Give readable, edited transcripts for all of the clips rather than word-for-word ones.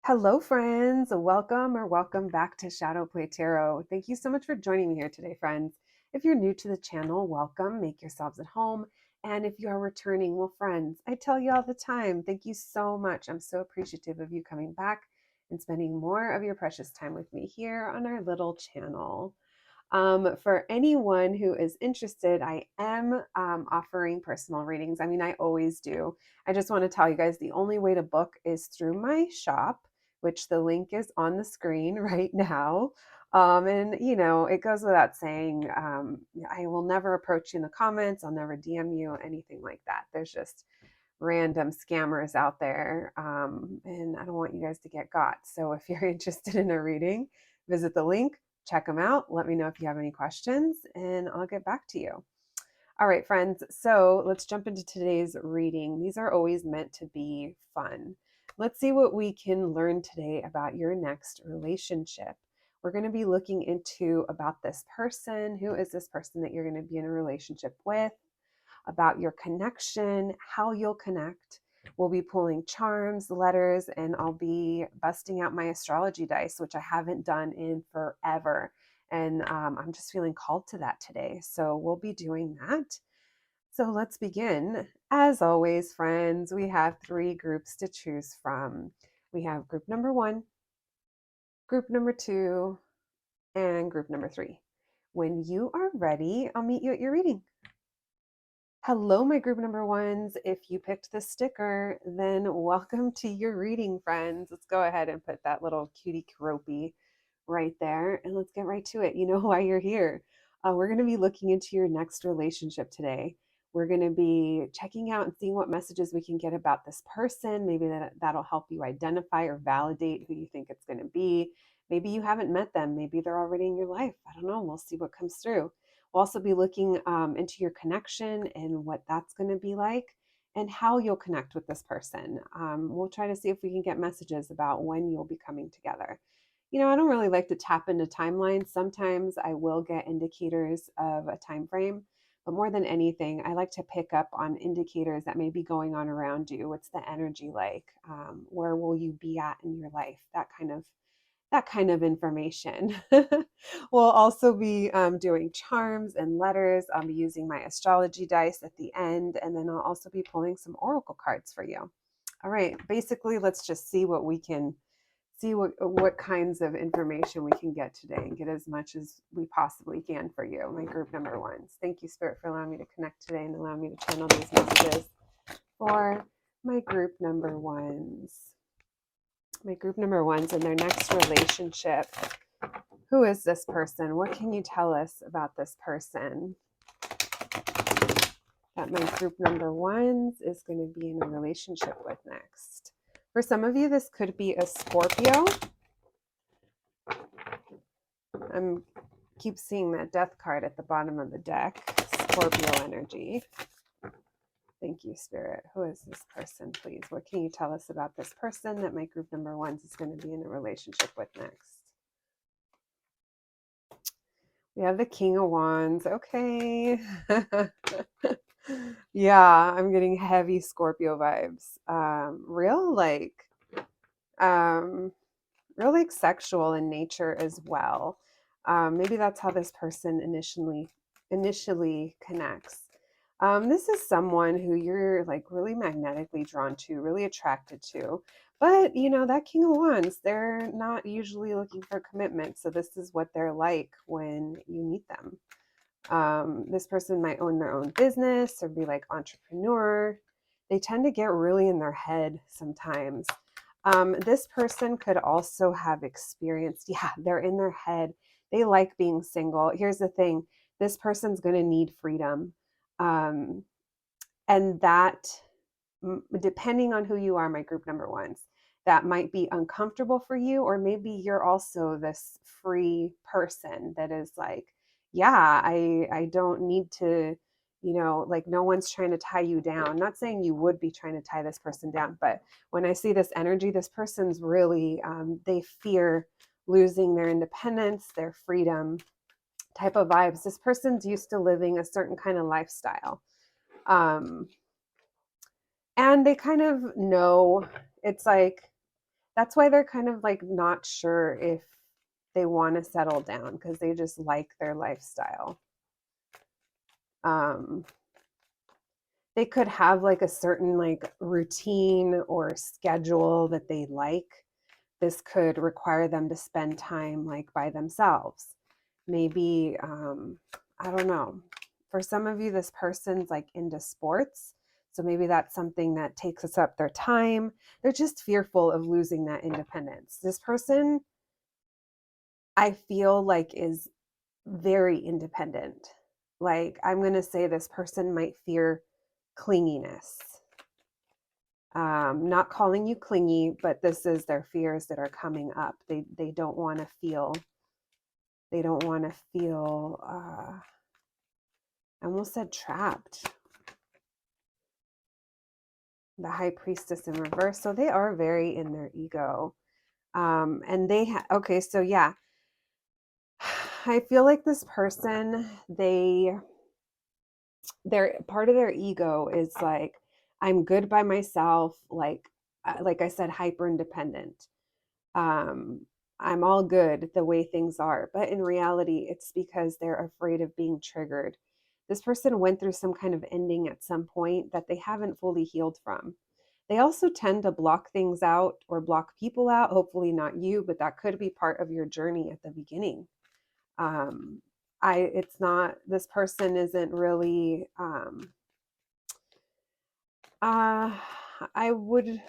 Hello, friends. Welcome or welcome back to Shadow Play Tarot. Thank you so much for joining me here today, friends. If you're new to the channel, welcome. Make yourselves at home. And if you are returning, well, friends, I tell you all the time, thank you so much. I'm so appreciative of you coming back and spending more of your precious time with me here on our little channel. For anyone who is interested, I am offering personal readings. I mean, I always do. I just want to tell you guys the only way to book is through my shop, which the link is on the screen right now. It goes without saying, I will never approach you in the comments. I'll never DM you, anything like that. There's just random scammers out there, and I don't want you guys to get got. So if you're interested in a reading, visit the link, check them out. Let me know if you have any questions, and I'll get back to you. All right, friends. So let's jump into today's reading. These are always meant to be fun. Let's see what we can learn today about your next relationship. We're going to be looking into about this person. Who is this person that you're going to be in a relationship with? About your connection, how you'll connect. We'll be pulling charms, letters, and I'll be busting out my astrology dice, which I haven't done in forever. And I'm just feeling called to that today. So we'll be doing that. So let's begin. As always, friends, we have three groups to choose from. We have group number 1, group number 2, and group number 3. When you are ready, I'll meet you at your reading. Hello, my group number 1s. If you picked the sticker, then welcome to your reading, friends. Let's go ahead and put that little cutie keropie right there, and let's get right to it. You know why you're here. We're going to be looking into your next relationship today. We're going to be checking out and seeing what messages we can get about this person. Maybe that'll help you identify or validate who you think it's going to be. Maybe you haven't met them. Maybe they're already in your life. I don't know. We'll see what comes through. We'll also be looking into your connection and what that's going to be like and how you'll connect with this person. We'll try to see if we can get messages about when you'll be coming together. You know, I don't really like to tap into timelines. Sometimes I will get indicators of a time frame, but more than anything, I like to pick up on indicators that may be going on around you. What's the energy like? Where will you be at in your life? That kind of information. We'll also be doing charms and letters. I'll be using my astrology dice at the end, and then I'll also be pulling some oracle cards for you. All right, basically, let's just see what we can see, what kinds of information we can get today and get as much as we possibly can for you, my group number 1s. Thank you, Spirit, for allowing me to connect today and allowing me to channel these messages for my group number 1s. My group number 1s in their next relationship. Who is this person? What can you tell us about this person that my group number 1s is going to be in a relationship with next? For some of you, this could be a Scorpio. I keep seeing that death card at the bottom of the deck. Scorpio energy. Thank you, Spirit. Who is this person, please? What can you tell us about this person that my group number 1s is going to be in a relationship with next? We have the King of Wands. Okay. Yeah, I'm getting heavy Scorpio vibes. Real sexual in nature as well. Maybe that's how this person initially connects. This is someone who you're like really magnetically drawn to, really attracted to. But, you know, that King of Wands, they're not usually looking for commitment. So this is what they're like when you meet them. This person might own their own business or be like entrepreneur. They tend to get really in their head sometimes. This person could also have experienced, they're in their head. They like being single. Here's the thing. This person's going to need freedom. And that, depending on who you are, my group number 1s, that might be uncomfortable for you, or maybe you're also this free person that is like, yeah, I don't need to, like no one's trying to tie you down. I'm not saying you would be trying to tie this person down, but when I see this energy, this person's really, they fear losing their independence, their freedom type of vibes. This person's used to living a certain kind of lifestyle. And they kind of know, it's like That's why they're kind of like not sure if they want to settle down, because they just like their lifestyle. They could have like a certain like routine or schedule that they like. This could require them to spend time like by themselves. Maybe, I don't know. For some of you, this person's like into sports. So maybe that's something that takes us up their time. They're just fearful of losing that independence. This person, I feel like, is very independent. Like, I'm going to say this person might fear clinginess. Not calling you clingy, but this is their fears that are coming up. They don't want to feel, they don't want to feel, I almost said trapped. The high priestess in reverse. So they are very in their ego. And they, okay, so yeah, I feel like this person, they're part of their ego is like, I'm good by myself. Like I said, hyper independent. um, I'm all good the way things are. But in reality, it's because they're afraid of being triggered. This person went through some kind of ending at some point that they haven't fully healed from. They also tend to block things out or block people out, hopefully not you, but that could be part of your journey at the beginning. Um, it's not, this person isn't really, uh, I would,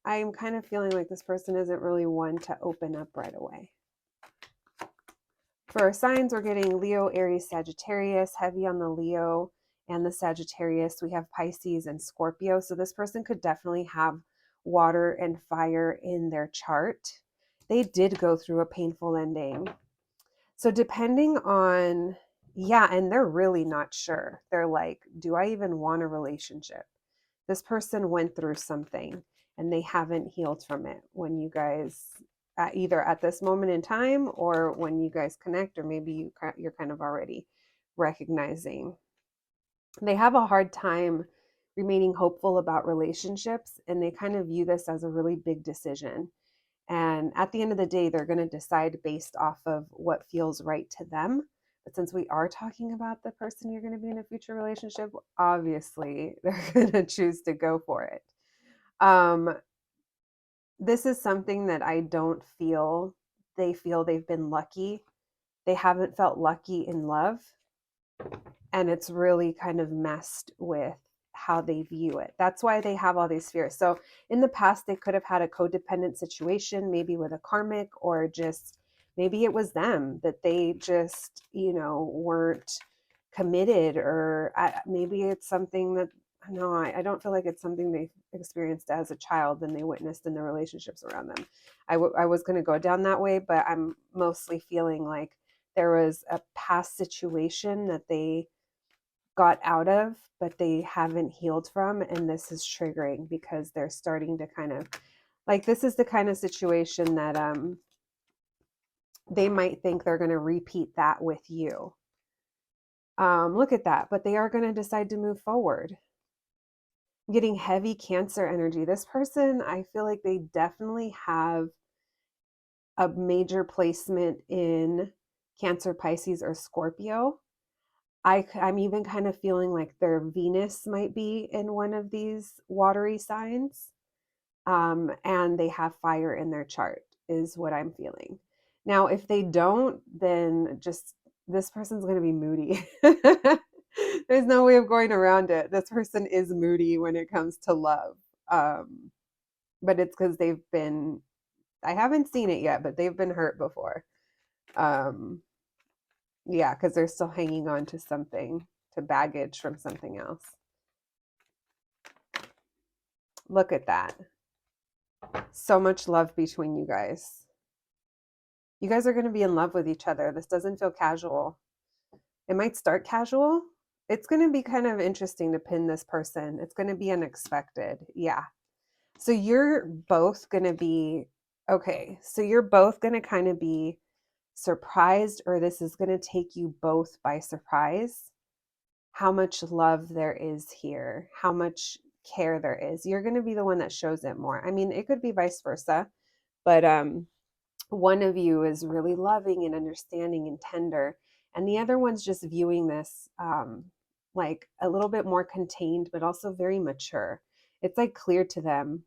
I'm kind of feeling like this person isn't really one to open up right away. For our signs, we're getting Leo, Aries, Sagittarius, heavy on the Leo and the Sagittarius. We have Pisces and Scorpio. So this person could definitely have water and fire in their chart. They did go through a painful ending. So depending on, yeah, and they're really not sure. They're like, do I even want a relationship? This person went through something and they haven't healed from it. When you guys, either at this moment in time or when you guys connect, or maybe you're kind of already recognizing, they have a hard time remaining hopeful about relationships, and they kind of view this as a really big decision. And at the end of the day, they're going to decide based off of what feels right to them. But since we are talking about the person you're going to be in a future relationship, obviously they're going to choose to go for it. This is something that I don't feel they feel they've been lucky. They haven't felt lucky in love. And it's really kind of messed with how they view it. That's why they have all these fears. So in the past, they could have had a codependent situation, maybe with a karmic, or just maybe it was them that they just, weren't committed, or maybe it's something that, no, I don't feel like it's something they experienced as a child and they witnessed in the relationships around them. I was going to go down that way, but I'm mostly feeling like there was a past situation that they got out of, but they haven't healed from. And this is triggering because they're starting to kind of like, this is the kind of situation that they might think they're going to repeat that with you. Look at that. But they are going to decide to move forward. I'm getting heavy Cancer energy. This person, I feel like they definitely have a major placement in Cancer, Pisces, or Scorpio. I'm even kind of feeling like their Venus might be in one of these watery signs. And they have fire in their chart, is what I'm feeling. Now, if they don't, then just this person's going to be moody. There's no way of going around it. This person is moody when it comes to love. But it's because they've been, I haven't seen it yet, but they've been hurt before. Yeah, because they're still hanging on to something, to baggage from something else. Look at that. So much love between you guys. You guys are going to be in love with each other. This doesn't feel casual. It might start casual. It's going to be kind of interesting to pin this person. It's going to be unexpected. Yeah. So you're both going to be, okay. So you're both going to kind of be surprised, or this is going to take you both by surprise, how much love there is here, how much care there is. You're going to be the one that shows it more. I mean, it could be vice versa, But one of you is really loving and understanding and tender, and the other one's just viewing this like a little bit more contained, but also very mature. It's like clear to them,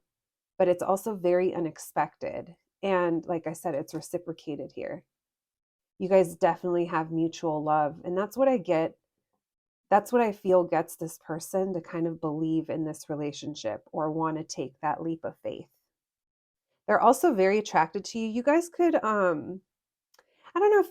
but it's also very unexpected. And like I said, it's reciprocated here. You guys definitely have mutual love. And that's what I get. That's what I feel gets this person to kind of believe in this relationship or want to take that leap of faith. They're also very attracted to you. You guys could, I don't know if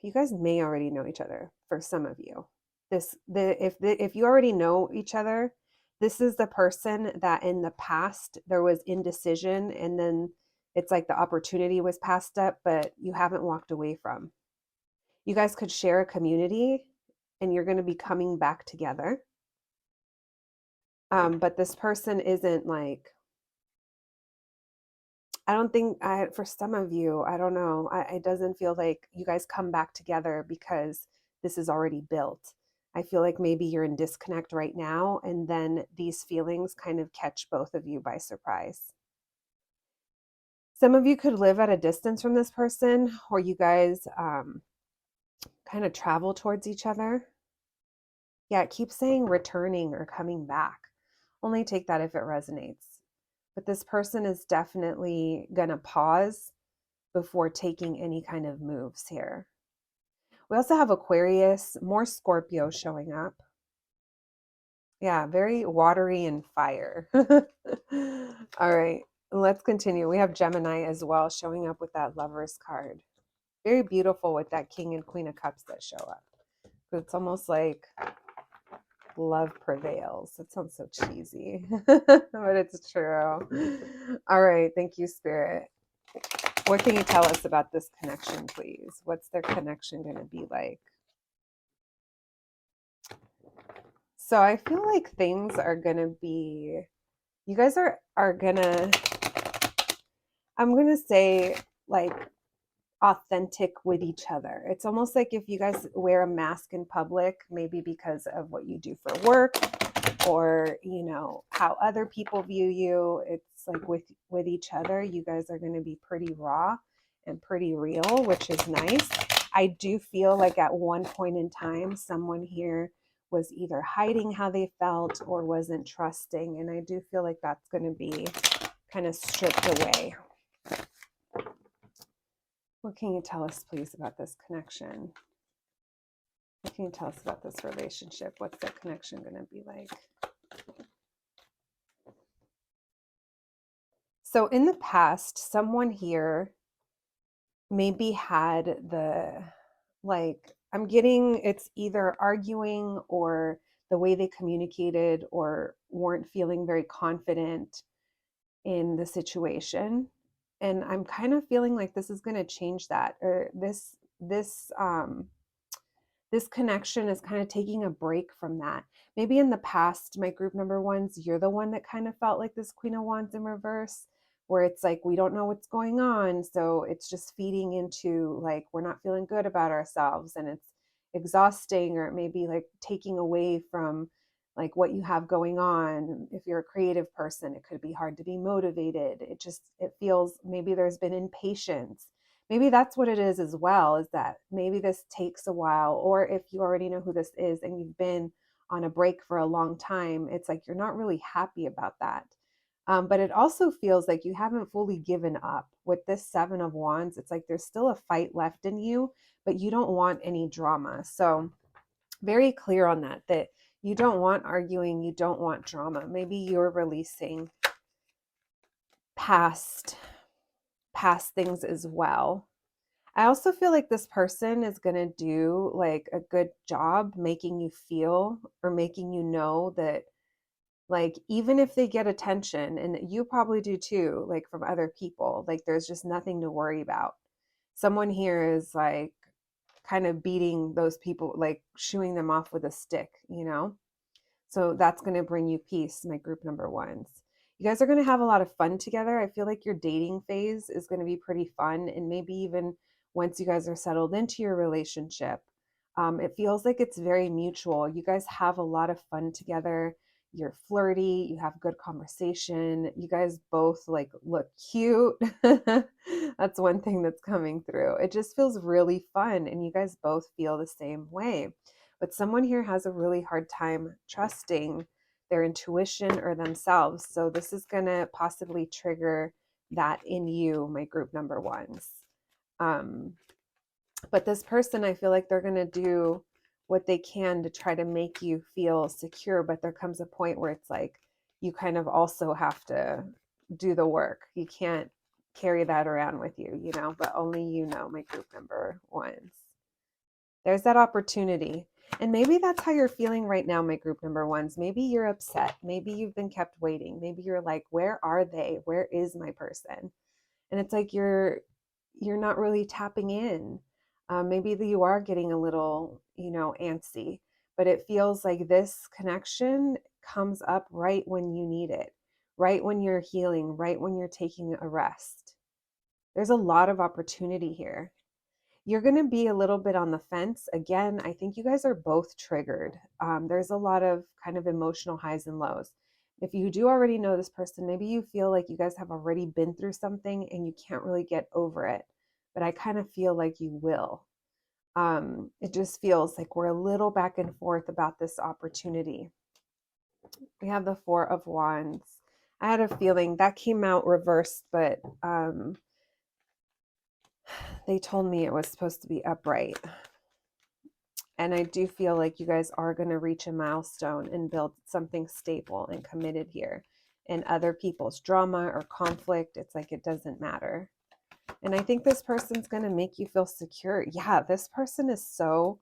you guys may already know each other for some of you. If you already know each other, this is the person that in the past there was indecision, and then it's like the opportunity was passed up, but you haven't walked away from. You guys could share a community and you're going to be coming back together. But this person isn't like, I don't think for some of you, I don't know. It doesn't feel like you guys come back together because this is already built. I feel like maybe you're in disconnect right now, and then these feelings kind of catch both of you by surprise. Some of you could live at a distance from this person, or you guys kind of travel towards each other. Yeah, it keeps saying returning or coming back. Only take that if it resonates. But this person is definitely going to pause before taking any kind of moves here. We also have Aquarius, more Scorpio showing up. Yeah, very watery and fire. All right, let's continue. We have Gemini as well showing up with that Lovers card. Very beautiful with that King and Queen of Cups that show up. It's almost like love prevails. That sounds so cheesy, but it's true. All right, thank you, Spirit. What can you tell us about this connection, please? What's their connection going to be like? So I feel like things are going to be, you guys are going to, I'm going to say like authentic with each other. It's almost like if you guys wear a mask in public, maybe because of what you do for work or, you know, how other people view you. It's like with each other, you guys are going to be pretty raw and pretty real, which is nice. I do feel like at one point in time, someone here was either hiding how they felt or wasn't trusting. And I do feel like that's going to be kind of stripped away. What can you tell us, please, about this connection? What can you tell us about this relationship? What's the connection going to be like? So in the past, someone here maybe had the, like, I'm getting it's either arguing or the way they communicated or weren't feeling very confident in the situation. And I'm kind of feeling like this is going to change that, or this connection is kind of taking a break from that. Maybe in the past, my group number ones, you're the one that kind of felt like this Queen of Wands in reverse, where it's like we don't know what's going on. So it's just feeding into like we're not feeling good about ourselves and it's exhausting, or it may be like taking away from like what you have going on. If you're a creative person, it could be hard to be motivated. It feels maybe there's been impatience. Maybe that's what it is as well, is that maybe this takes a while, or if you already know who this is and you've been on a break for a long time, it's like you're not really happy about that. But it also feels like you haven't fully given up. With this Seven of Wands, it's like there's still a fight left in you, but you don't want any drama. So very clear on that, that you don't want arguing, you don't want drama. Maybe you're releasing past things as well. I also feel like this person is going to do like a good job making you feel or making you know that, like, even if they get attention, and you probably do too, like from other people, like there's just nothing to worry about. Someone here is like kind of beating those people, like shooing them off with a stick, you know? So that's going to bring you peace, my group number ones. You guys are going to have a lot of fun together. I feel like your dating phase is going to be pretty fun. And maybe even once you guys are settled into your relationship, it feels like it's very mutual. You guys have a lot of fun together. you're flirty, you have good conversation, you guys both like look cute. That's one thing that's coming through. It just feels really fun and you guys both feel the same way. But someone here has a really hard time trusting their intuition or themselves. So this is going to possibly trigger that in you, my group number ones. But this person, I feel like they're going to do what they can to try to make you feel secure. But there comes a point where it's like you kind of also have to do the work. You can't carry that around with you, you know, but only you know, my group number ones. There's that opportunity. And maybe that's how you're feeling right now, my group number ones. Maybe you're upset. Maybe you've been kept waiting. Maybe you're like, where are they? Where is my person? And it's like you're not really tapping in. Maybe you are getting a little, you know, antsy, but it feels like this connection comes up right when you need it, right when you're healing, right when you're taking a rest. There's a lot of opportunity here. You're going to be a little bit on the fence. Again, I think you guys are both triggered. There's a lot of kind of emotional highs and lows. If you do already know this person, maybe you feel like you guys have already been through something and you can't really get over it. But I kind of feel like you will. It just feels like we're a little back and forth about this opportunity. We have the Four of Wands. I had a feeling that came out reversed, but they told me it was supposed to be upright. And I do feel like you guys are going to reach a milestone and build something stable and committed here. And other people's drama or conflict, it's like it doesn't matter. And I think this person's going to make you feel secure. Yeah, this person is so,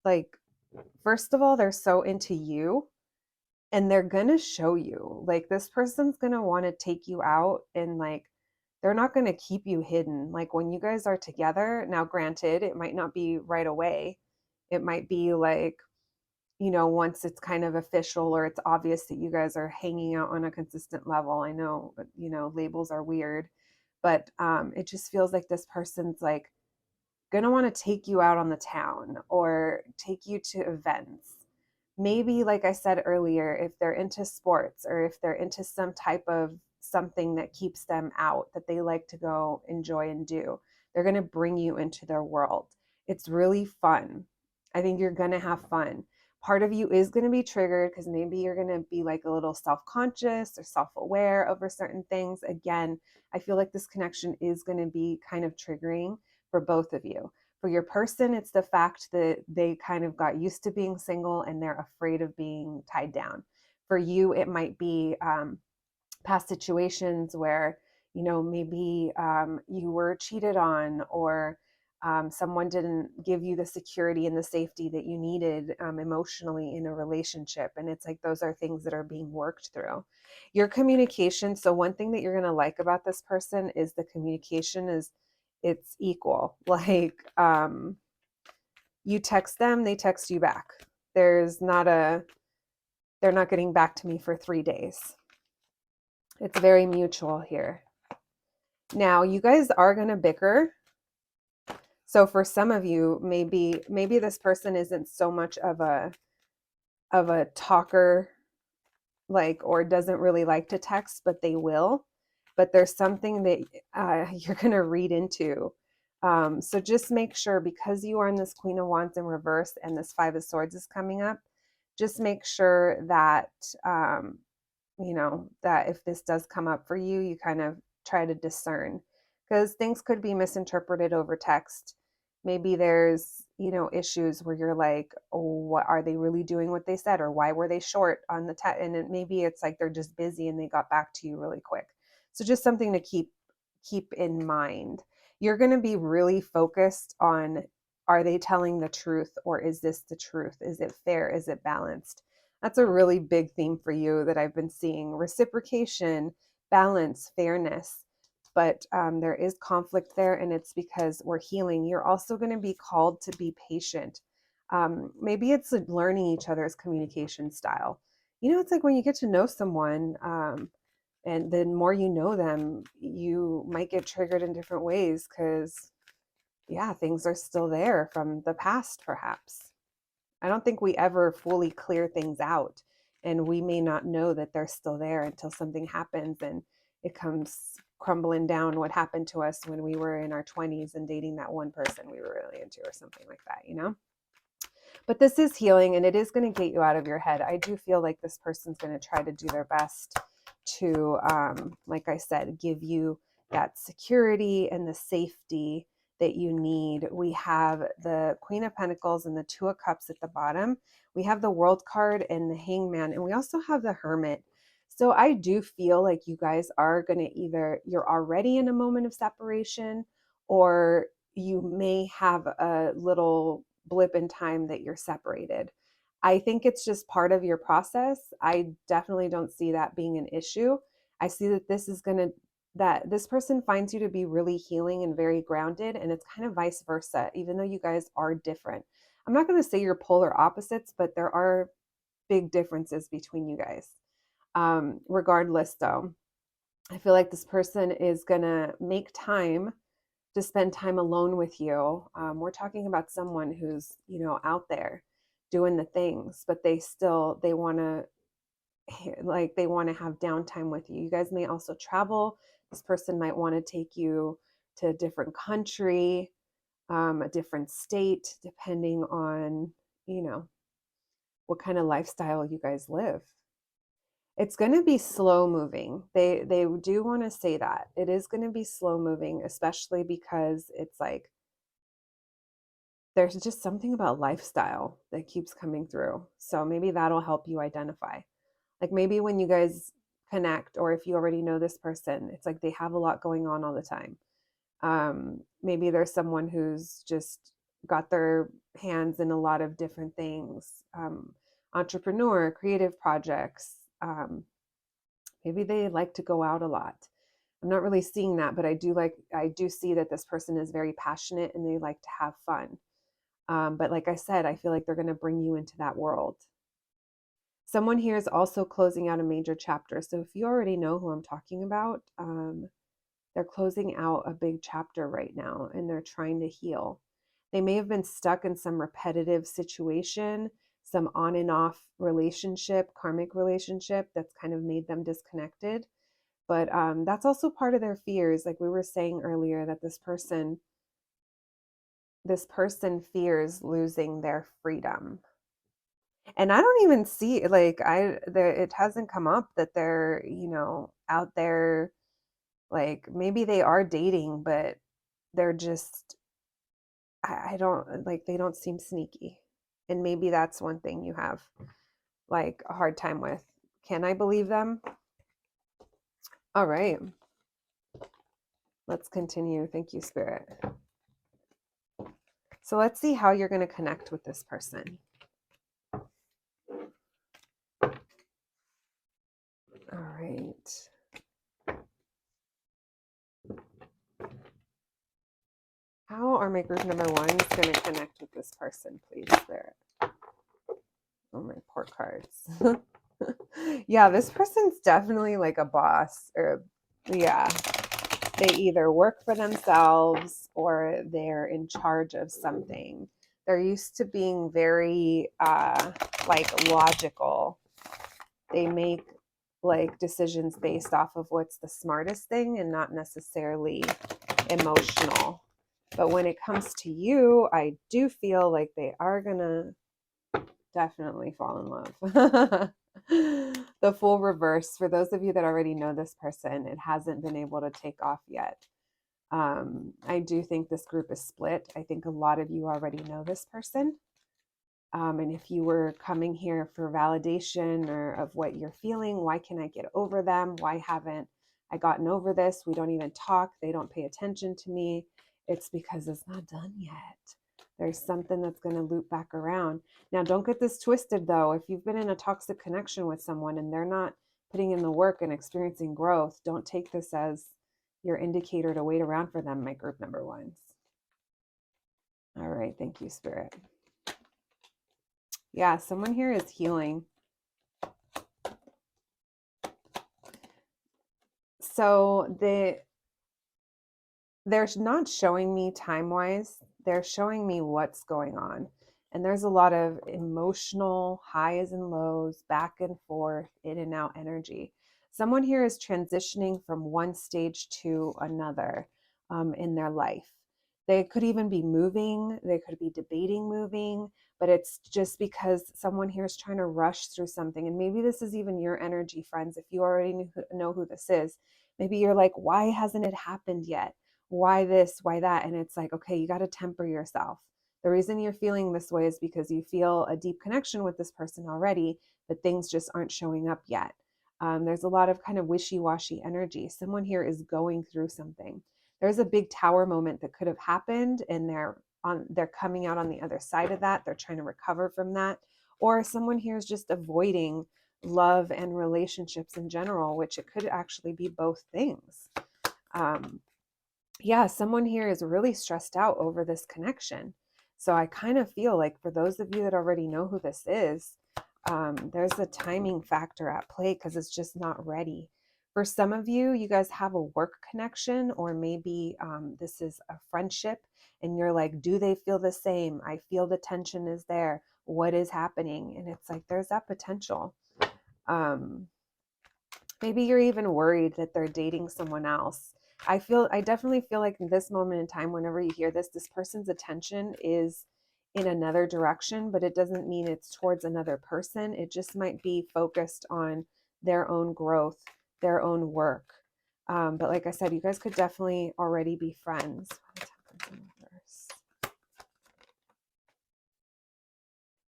like, first of all, they're so into you and they're going to show you. Like, this person's going to want to take you out and, like, they're not going to keep you hidden. Like, when you guys are together, now granted, it might not be right away. It might be like, you know, once it's kind of official or it's obvious that you guys are hanging out on a consistent level. I know, you know, labels are weird, but it just feels like this person's like going to want to take you out on the town or take you to events. Maybe, like I said earlier, if they're into sports or if they're into some type of something that keeps them out that they like to go enjoy and do, they're going to bring you into their world. It's really fun. I think you're going to have fun. Part of you is going to be triggered because maybe you're going to be like a little self-conscious or self-aware over certain things. Again, I feel like this connection is going to be kind of triggering for both of you. For your person, it's the fact that they kind of got used to being single and they're afraid of being tied down. For you, it might be past situations where, you know, maybe you were cheated on or someone didn't give you the security and the safety that you needed emotionally in a relationship. And it's like those are things that are being worked through. Your communication. So one thing that you're going to like about this person is the communication is it's equal. Like you text them, they text you back. There's not a, they're not getting back to me for 3 days. It's very mutual here. Now, you guys are going to bicker. So for some of you, maybe this person isn't so much of a talker, like, or doesn't really like to text, but they will. But there's something that you're going to read into. So just make sure, because you are in this Queen of Wands in reverse and this Five of Swords is coming up, just make sure that, you know, that if this does come up for you, you kind of try to discern, because things could be misinterpreted over text. Maybe there's, you know, issues where you're like, oh, what are they really doing what they said? Or why were they short on the text? And maybe it's like they're just busy and they got back to you really quick. So just something to keep in mind. You're going to be really focused on, are they telling the truth or is this the truth? Is it fair? Is it balanced? That's a really big theme for you that I've been seeing. Reciprocation, balance, fairness. But there is conflict there, and it's because we're healing. You're also going to be called to be patient. Maybe it's learning each other's communication style. You know, it's like when you get to know someone, and the more you know them, you might get triggered in different ways because, yeah, things are still there from the past, perhaps. I don't think we ever fully clear things out And we may not know that they're still there until something happens and it comes crumbling down what happened to us when we were in our 20s and dating that one person we were really into or something like that, you know? But this is healing and it is going to get you out of your head. I do feel like this person's going to try to do their best to, like I said, give you that security and the safety that you need. We have the Queen of Pentacles and the Two of Cups at the bottom. We have the World card and the Hangman, and we also have the Hermit. So I do feel like you guys are going to you're already in a moment of separation, or you may have a little blip in time that you're separated. I think it's just part of your process. I definitely don't see that being an issue. I see that that this person finds you to be really healing and very grounded, and it's kind of vice versa, even though you guys are different. I'm not going to say you're polar opposites, but there are big differences between you guys. Regardless, though, I feel like this person is going to make time to spend time alone with you. We're talking about someone who's, out there doing the things, but they want to they want to have downtime with you. You guys may also travel. This person might want to take you to a different country, a different state, depending on, what kind of lifestyle you guys live. It's going to be slow moving. They do want to say that. It is going to be slow moving, especially because it's like there's just something about lifestyle that keeps coming through. So maybe that'll help you identify. Like maybe when you guys connect, or if you already know this person, it's like they have a lot going on all the time. Maybe there's someone who's just got their hands in a lot of different things, entrepreneur, creative projects. Maybe they like to go out a lot. I'm not really seeing that, but I do see that this person is very passionate and they like to have fun. But like I said, I feel like they're going to bring you into that world. Someone here is also closing out a major chapter. So if you already know who I'm talking about, they're closing out a big chapter right now and they're trying to heal. They may have been stuck in some repetitive situation, some on and off relationship, karmic relationship that's kind of made them disconnected. But that's also part of their fears. Like we were saying earlier, that this person fears losing their freedom. And I don't even see it hasn't come up that they're, out there, like maybe they are dating, but they're just, I don't like, they don't seem sneaky. And maybe that's one thing you have like a hard time with. Can I believe them? All right. Let's continue. Thank you, Spirit. So let's see how you're going to connect with this person. All right. How are my group number ones going to connect with this person, please, Spirit? Oh, my poor cards. Yeah, this person's definitely like a boss, or yeah, they either work for themselves or they're in charge of something. They're used to being very like logical. They make like decisions based off of what's the smartest thing and not necessarily emotional. But when it comes to you, I do feel like they are gonna definitely fall in love. The full reverse, for those of you that already know this person, it hasn't been able to take off yet. I do think this group is split. I think a lot of you already know this person. And if you were coming here for validation or of what you're feeling, why can I get over them? Why haven't I gotten over this? We don't even talk. They don't pay attention to me. It's because it's not done yet. There's something that's going to loop back around. Now, don't get this twisted, though. If you've been in a toxic connection with someone and they're not putting in the work and experiencing growth, don't take this as your indicator to wait around for them, my group number ones. All right. Thank you, Spirit. Yeah, someone here is healing. So they're not showing me time-wise. They're showing me what's going on. And there's a lot of emotional highs and lows, back and forth, in and out energy. Someone here is transitioning from one stage to another in their life. They could even be moving, they could be debating moving, but it's just because someone here is trying to rush through something. And maybe this is even your energy, friends. If you already know who this is, maybe you're like, why hasn't it happened yet? Why this? Why that? And it's like, okay, you got to temper yourself. The reason you're feeling this way is because you feel a deep connection with this person already, but things just aren't showing up yet. There's a lot of kind of wishy-washy energy. Someone here is going through something. There's a big tower moment that could have happened, and they're coming out on the other side of that. They're trying to recover from that. Or someone here is just avoiding love and relationships in general, which it could actually be both things. Yeah, someone here is really stressed out over this connection. So I kind of feel like for those of you that already know who this is, there's a timing factor at play because it's just not ready. For some of you, you guys have a work connection, or maybe this is a friendship, and you're like, do they feel the same? I feel the tension is there. What is happening? And it's like, there's that potential. Maybe you're even worried that they're dating someone else. I definitely feel like in this moment in time, whenever you hear this person's attention is in another direction, but it doesn't mean it's towards another person. It just might be focused on their own growth, their own work. But like I said, you guys could definitely already be friends.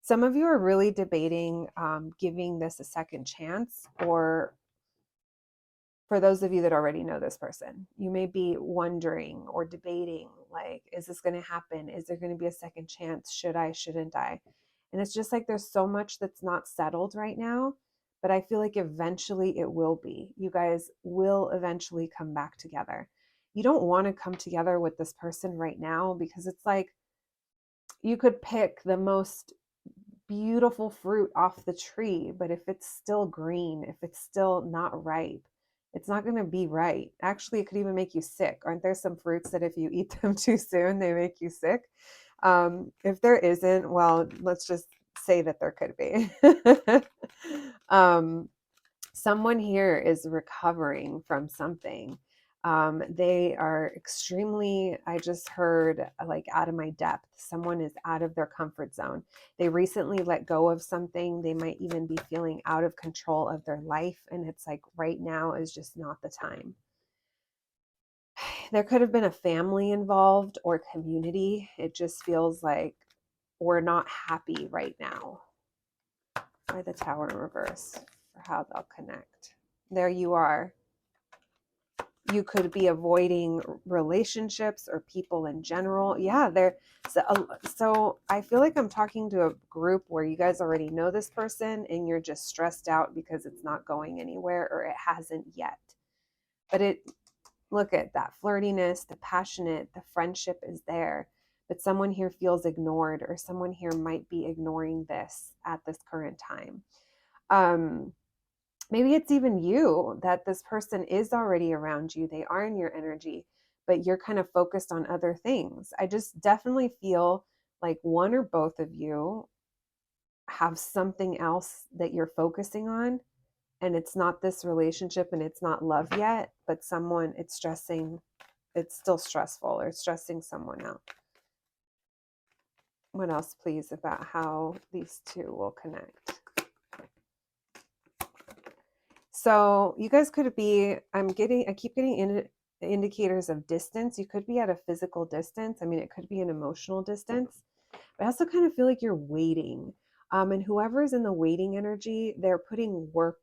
Some of you are really debating giving this a second chance, or for those of you that already know this person, you may be wondering or debating, like, is this going to happen? Is there going to be a second chance? Should I, shouldn't I? And it's just like there's so much that's not settled right now, but I feel like eventually it will be. You guys will eventually come back together. You don't want to come together with this person right now because it's like you could pick the most beautiful fruit off the tree, but if it's still green, if it's still not ripe, it's not going to be right. Actually, it could even make you sick. Aren't there some fruits that if you eat them too soon, they make you sick? If there isn't, well, let's just say that there could be. Someone here is recovering from something. They are extremely, I just heard like out of my depth. Someone is out of their comfort zone. They recently let go of something. They might even be feeling out of control of their life. And it's like right now is just not the time. There could have been a family involved or community. It just feels like we're not happy right now. By the Tower in reverse for how they'll connect. There you are. You could be avoiding relationships or people in general. Yeah, so I feel like I'm talking to a group where you guys already know this person and you're just stressed out because it's not going anywhere or it hasn't yet. But look at that flirtiness, the passionate, the friendship is there. But someone here feels ignored, or someone here might be ignoring this at this current time. Maybe it's even you, that this person is already around you. They are in your energy, but you're kind of focused on other things. I just definitely feel like one or both of you have something else that you're focusing on, and it's not this relationship and it's not love yet, but someone, it's still stressful, or it's stressing someone out. What else, please, about how these two will connect? So you guys could be, I keep getting indicators of distance. You could be at a physical distance. I mean, it could be an emotional distance, but I also kind of feel like you're waiting. And whoever is in the waiting energy, they're putting work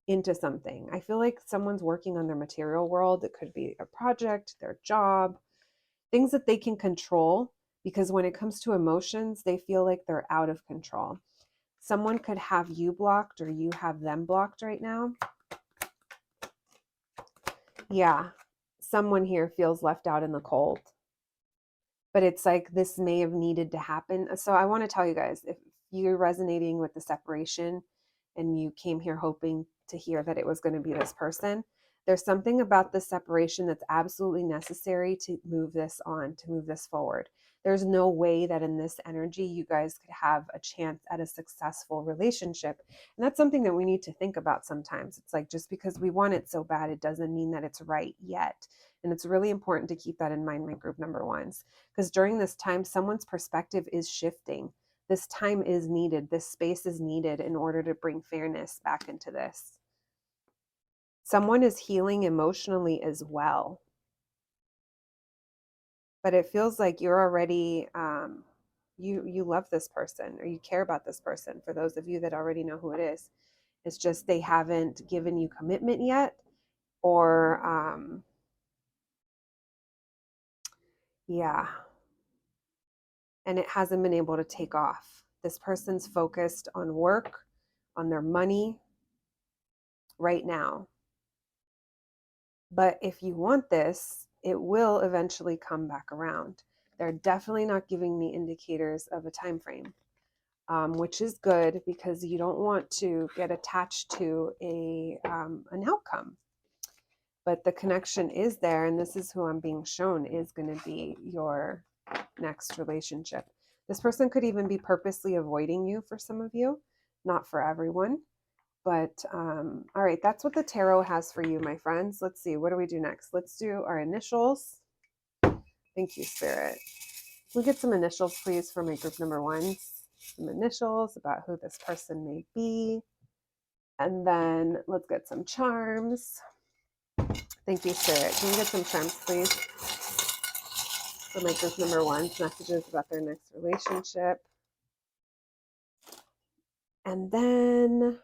into something. I feel like someone's working on their material world. It could be a project, their job, things that they can control, because when it comes to emotions, they feel like they're out of control. Someone could have you blocked or you have them blocked right now. Yeah, someone here feels left out in the cold. But it's like this may have needed to happen. So I want to tell you guys, if you're resonating with the separation and you came here hoping to hear that it was going to be this person, There's something about the separation that's absolutely necessary to move this on, to move this forward. There's no way that in this energy you guys could have a chance at a successful relationship. And that's something that we need to think about sometimes. It's like just because we want it so bad, it doesn't mean that it's right yet. And it's really important to keep that in mind, my group number ones, because during this time, someone's perspective is shifting. This time is needed. This space is needed in order to bring fairness back into this. Someone is healing emotionally as well. But it feels like you're already, you love this person or you care about this person. For those of you that already know who it is, it's just they haven't given you commitment yet, or yeah, and it hasn't been able to take off. This person's focused on work, on their money right now. But if you want this, it will eventually come back around. They're definitely not giving me indicators of a time frame, which is good because you don't want to get attached to an outcome. But the connection is there, and this is who I'm being shown is going to be your next relationship. This person could even be purposely avoiding you for some of you, not for everyone. But all right, that's what the tarot has for you, my friends. Let's see, what do we do next? Let's do our initials. Thank you, Spirit. Can we get some initials, please, for my group number ones? Some initials about who this person may be. And then let's get some charms. Thank you, Spirit. Can we get some charms, please? For my group number ones, messages about their next relationship. And then,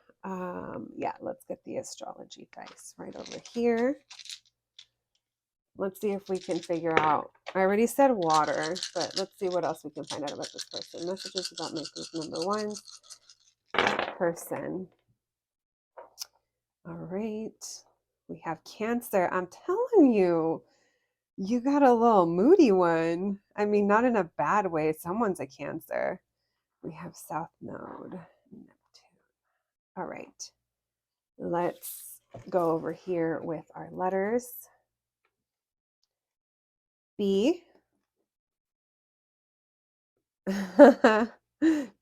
yeah, let's get the astrology dice right over here. Let's see if we can figure out. I already said water, but let's see what else we can find out about this person. Messages about my group number one person. All right. We have Cancer. I'm telling you, you got a little moody one. I mean, not in a bad way. Someone's a Cancer. We have South Node, Neptune. All right. Let's go over here with our letters. B.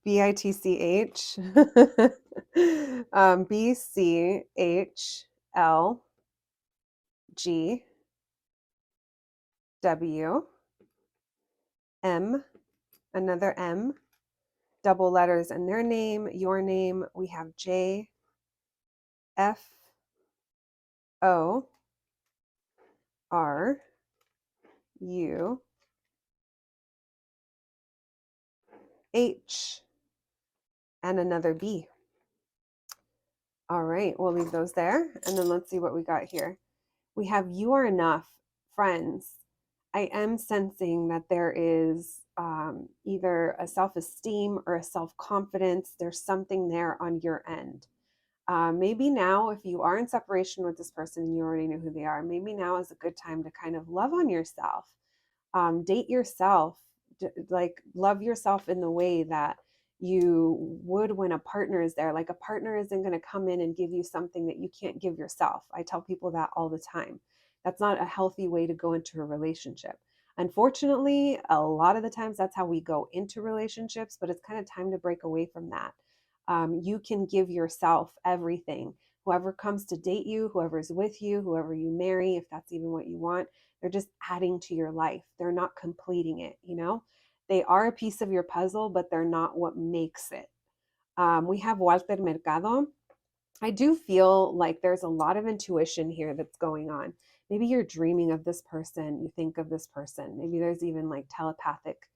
B-I-T-C-H. B-C-H-L-G. W. M. Another M. Double letters in their name, your name. We have J. F. O. R. U. H. And another B. All right, we'll leave those there. And then let's see what we got here. We have you are enough, friends. I am sensing that there is either a self-esteem or a self-confidence. There's something there on your end. Maybe now, if you are in separation with this person and you already know who they are, maybe now is a good time to kind of love on yourself, date yourself, like love yourself in the way that you would when a partner is there. Like a partner isn't going to come in and give you something that you can't give yourself. I tell people that all the time. That's not a healthy way to go into a relationship. Unfortunately, a lot of the times that's how we go into relationships, but it's kind of time to break away from that. You can give yourself everything. Whoever comes to date you, whoever's with you, whoever you marry, if that's even what you want, they're just adding to your life. They're not completing it, you know? They are a piece of your puzzle, but they're not what makes it. We have Walter Mercado. I do feel like there's a lot of intuition here that's going on. Maybe you're dreaming of this person, you think of this person. Maybe there's even like telepathic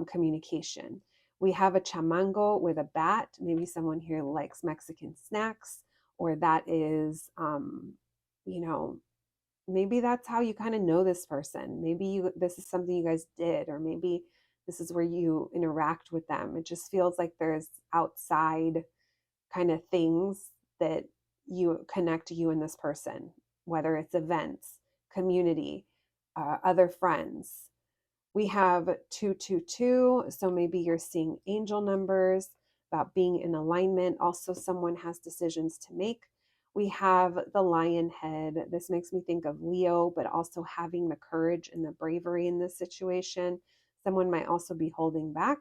communication. We have a chamango with a bat. Maybe someone here likes Mexican snacks, or that is, you know, maybe that's how you kind of know this person. Maybe this is something you guys did, or maybe this is where you interact with them. It just feels like there's outside kind of things that you connect you and this person, whether it's events, community, other friends. We have 222, so maybe you're seeing angel numbers about being in alignment. Also, someone has decisions to make. We have the lion head. This makes me think of Leo, but also having the courage and the bravery in this situation. Someone might also be holding back.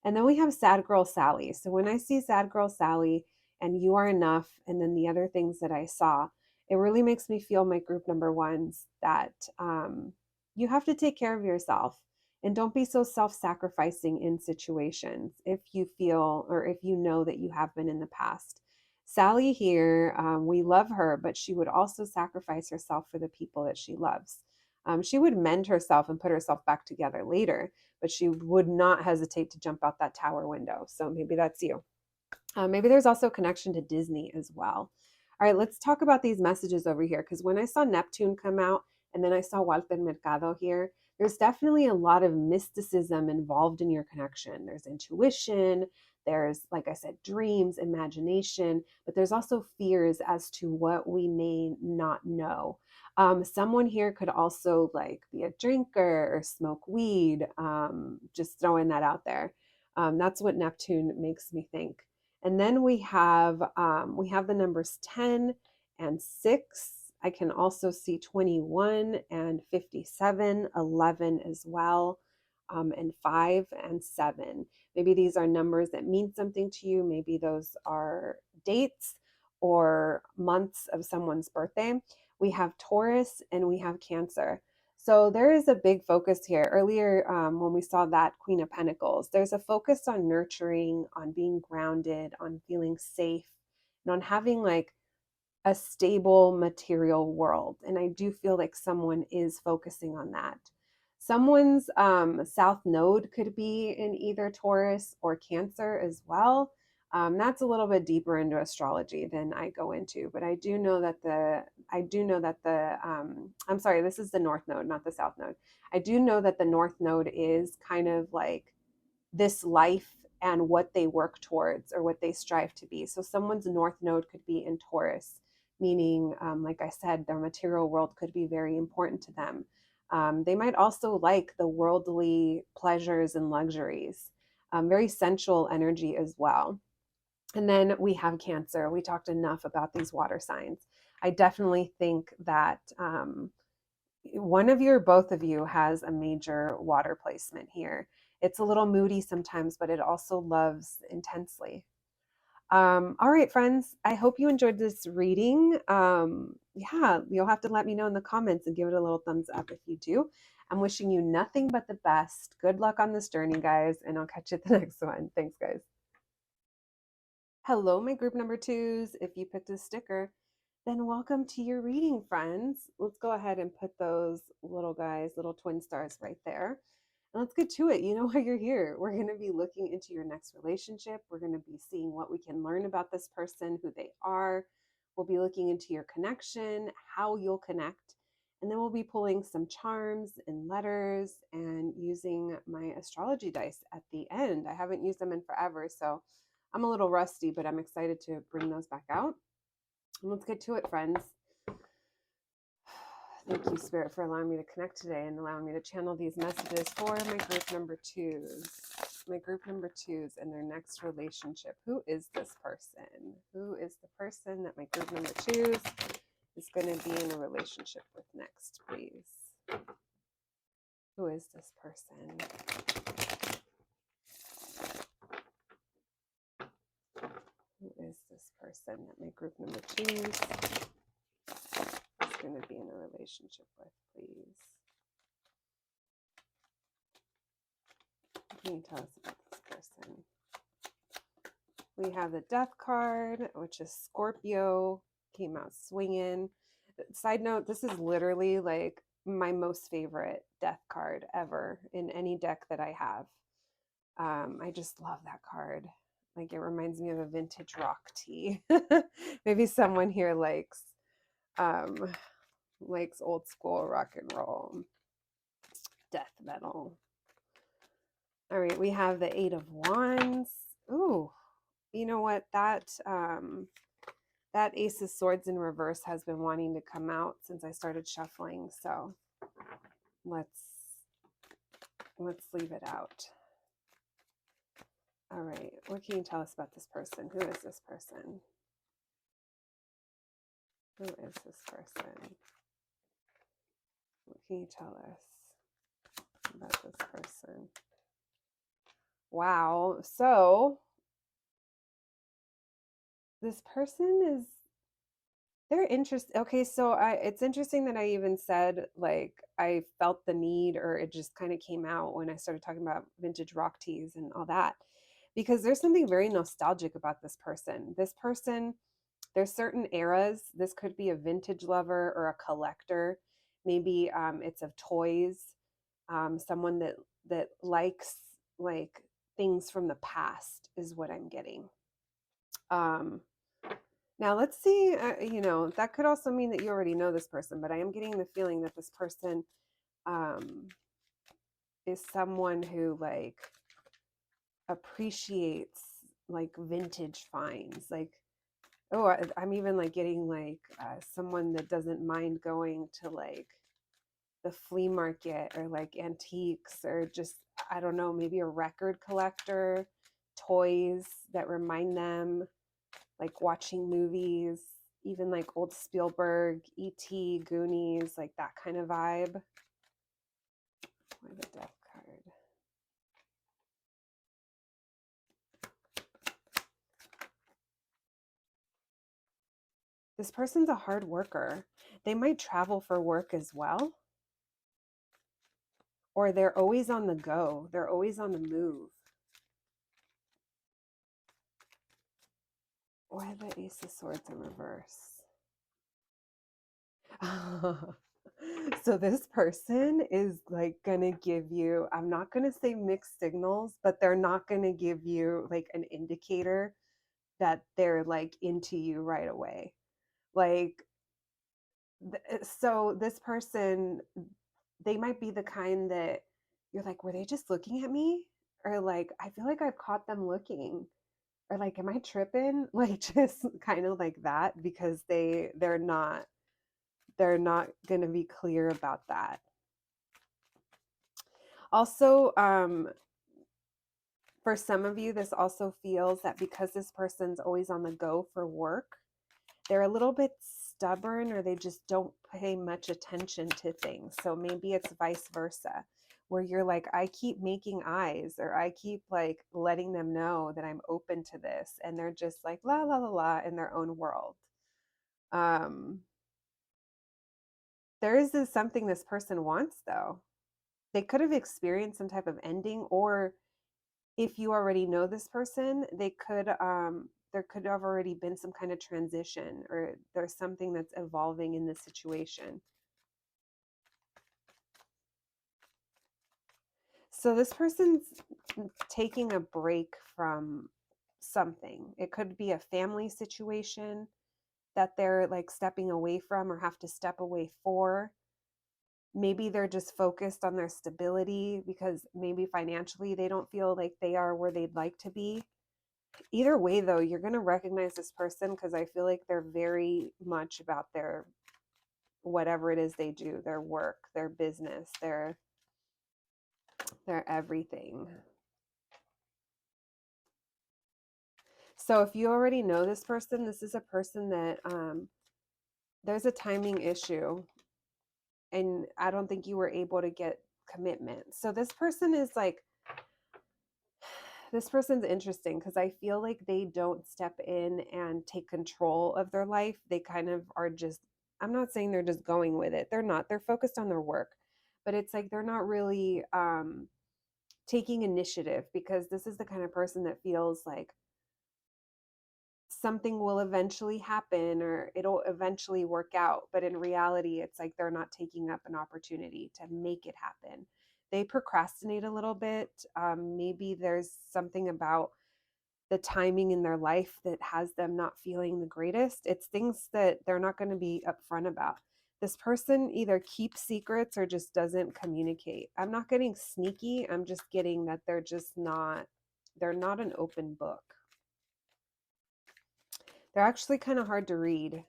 And then we have sad girl Sally. So when I see sad girl Sally and you are enough, and then the other things that I saw, it really makes me feel, my group number ones, that you have to take care of yourself and don't be so self sacrificing in situations if you feel or if you know that you have been in the past. Sally here, we love her, but she would also sacrifice herself for the people that she loves. She would mend herself and put herself back together later, but she would not hesitate to jump out that tower window. So maybe that's you. Maybe there's also a connection to Disney as well. All right, let's talk about these messages over here, because when I saw Neptune come out and then I saw Walter Mercado here, there's definitely a lot of mysticism involved in your connection. There's intuition, there's, like I said, dreams, imagination, but there's also fears as to what we may not know. Someone here could also like be a drinker or smoke weed, just throwing that out there. That's what Neptune makes me think. And then we have the numbers 10 and 6. I can also see 21 and 57, 11 as well, and 5 and 7. Maybe these are numbers that mean something to you. Maybe those are dates or months of someone's birthday. We have Taurus and we have Cancer. So there is a big focus here. Earlier, when we saw that Queen of Pentacles, there's a focus on nurturing, on being grounded, on feeling safe, and on having like a stable material world. And I do feel like someone is focusing on that. Someone's south node could be in either Taurus or Cancer as well. That's a little bit deeper into astrology than I go into, but I'm sorry, this is the north node, not the south node. I do know that the north node is kind of like this life and what they work towards or what they strive to be. So someone's north node could be in Taurus, meaning, like I said, their material world could be very important to them. They might also like the worldly pleasures and luxuries, very sensual energy as well. And then we have Cancer. We talked enough about these water signs. I definitely think that one of you or both of you has a major water placement here. It's a little moody sometimes, but it also loves intensely. All right, friends, I hope you enjoyed this reading. Yeah, you'll have to let me know in the comments and give it a little thumbs up if you do. I'm wishing you nothing but the best. Good luck on this journey, guys, and I'll catch you at the next one. Thanks, guys. Hello, my group number twos. If you picked a sticker, then welcome to your reading, friends. Let's go ahead and put those little guys, little twin stars right there. And let's get to it. You know why you're here. We're going to be looking into your next relationship. We're going to be seeing what we can learn about this person, who they are. We'll be looking into your connection, how you'll connect. And then we'll be pulling some charms and letters and using my astrology dice at the end. I haven't used them in forever, so I'm a little rusty, but I'm excited to bring those back out. And let's get to it, friends. Thank you, Spirit, for allowing me to connect today and allowing me to channel these messages for my group number twos. My group number twos and their next relationship. Who is this person? Who is the person that my group number twos is going to be in a relationship with next, please? Who is this person? Who is this person that my group number twos is going to be in a relationship with, please? What can you tell us about this person? We have the Death card, which is Scorpio, came out swinging. Side note, this is literally like my most favorite Death card ever in any deck that I have. I just love that card. Like, it reminds me of a vintage rock tea. Maybe someone here likes old school rock and roll, death metal. All right, we have the Eight of Wands. Ooh, you know what? That Ace of Swords in reverse has been wanting to come out since I started shuffling. So let's leave it out. All right, what can you tell us about this person? Who is this person? Who is this person? What can you tell us about this person? Wow. So this person is, they're interesting. Okay, so it's interesting that I even said like I felt the need, or it just kind of came out when I started talking about vintage rock teas and all that, because there's something very nostalgic about this person. This person, there's certain eras. This could be a vintage lover or a collector. Maybe it's of toys. Someone that likes like things from the past is what I'm getting. Um, Now let's see, that could also mean that you already know this person, but I am getting the feeling that this person um, is someone who like appreciates like vintage finds. Like, oh, I'm even like getting like someone that doesn't mind going to like the flea market or like antiques, or just, I don't know, maybe a record collector, toys that remind them, like watching movies, even like old Spielberg, E.T., Goonies, like that kind of vibe. Why the death card? This person's a hard worker. They might travel for work as well, or they're always on the go. They're always on the move. Why the Ace of Swords in reverse? So this person is like gonna give you, I'm not gonna say mixed signals, but they're not gonna give you like an indicator that they're like into you right away. Like, so this person, they might be the kind that you're like, were they just looking at me? Or like, I feel like I've caught them looking. Or like, am I tripping? Like just kind of like that, because they're not going to be clear about that. Also, for some of you, this also feels that because this person's always on the go for work, they're a little bit stubborn, or they just don't pay much attention to things. So maybe it's vice versa, where you're like, I keep making eyes, or I keep like letting them know that I'm open to this, and they're just like la la la la in their own world. Um, there is something this person wants though. They could have experienced some type of ending, or if you already know this person, they could there could have already been some kind of transition, or there's something that's evolving in this situation. So this person's taking a break from something. It could be a family situation that they're like stepping away from, or have to step away for. Maybe they're just focused on their stability, because maybe financially they don't feel like they are where they'd like to be. Either way though, you're going to recognize this person, because I feel like they're very much about their whatever it is they do, their work, their business, their everything. So if you already know this person, this is a person that there's a timing issue, and I don't think you were able to get commitment. So this person is like, this person's interesting, because I feel like they don't step in and take control of their life. They kind of are just, I'm not saying they're just going with it. They're not. They're focused on their work, but it's like they're not really taking initiative, because this is the kind of person that feels like something will eventually happen, or it'll eventually work out. But in reality, it's like they're not taking up an opportunity to make it happen. They procrastinate a little bit. Maybe there's something about the timing in their life that has them not feeling the greatest. It's things that they're not going to be upfront about. This person either keeps secrets or just doesn't communicate. I'm not getting sneaky. I'm just getting that they're not an open book. They're actually kind of hard to read.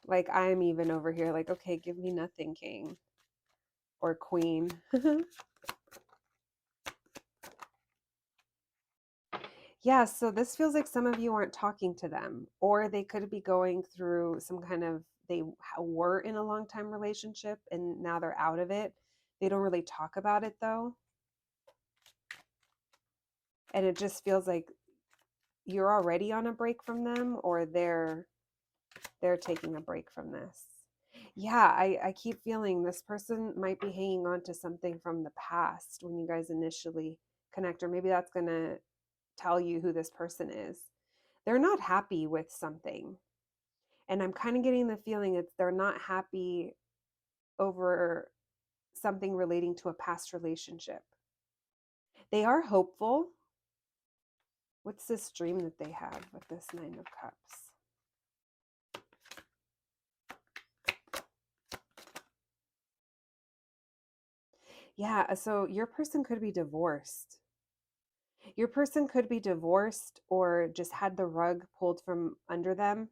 Like, I'm even over here like, okay, give me nothing, king or queen. Yeah, so this feels like some of you aren't talking to them, or they could be going through some kind of, were in a long time relationship and now they're out of it. They don't really talk about it though. And it just feels like you're already on a break from them, or they're taking a break from this. Yeah, I keep feeling this person might be hanging on to something from the past when you guys initially connect, or maybe that's going to tell you who this person is. They're not happy with something. And I'm kind of getting the feeling it's they're not happy over something relating to a past relationship. They are hopeful. What's this dream that they have with this Nine of Cups? Yeah, so your person could be divorced. Your person could be divorced or just had the rug pulled from under them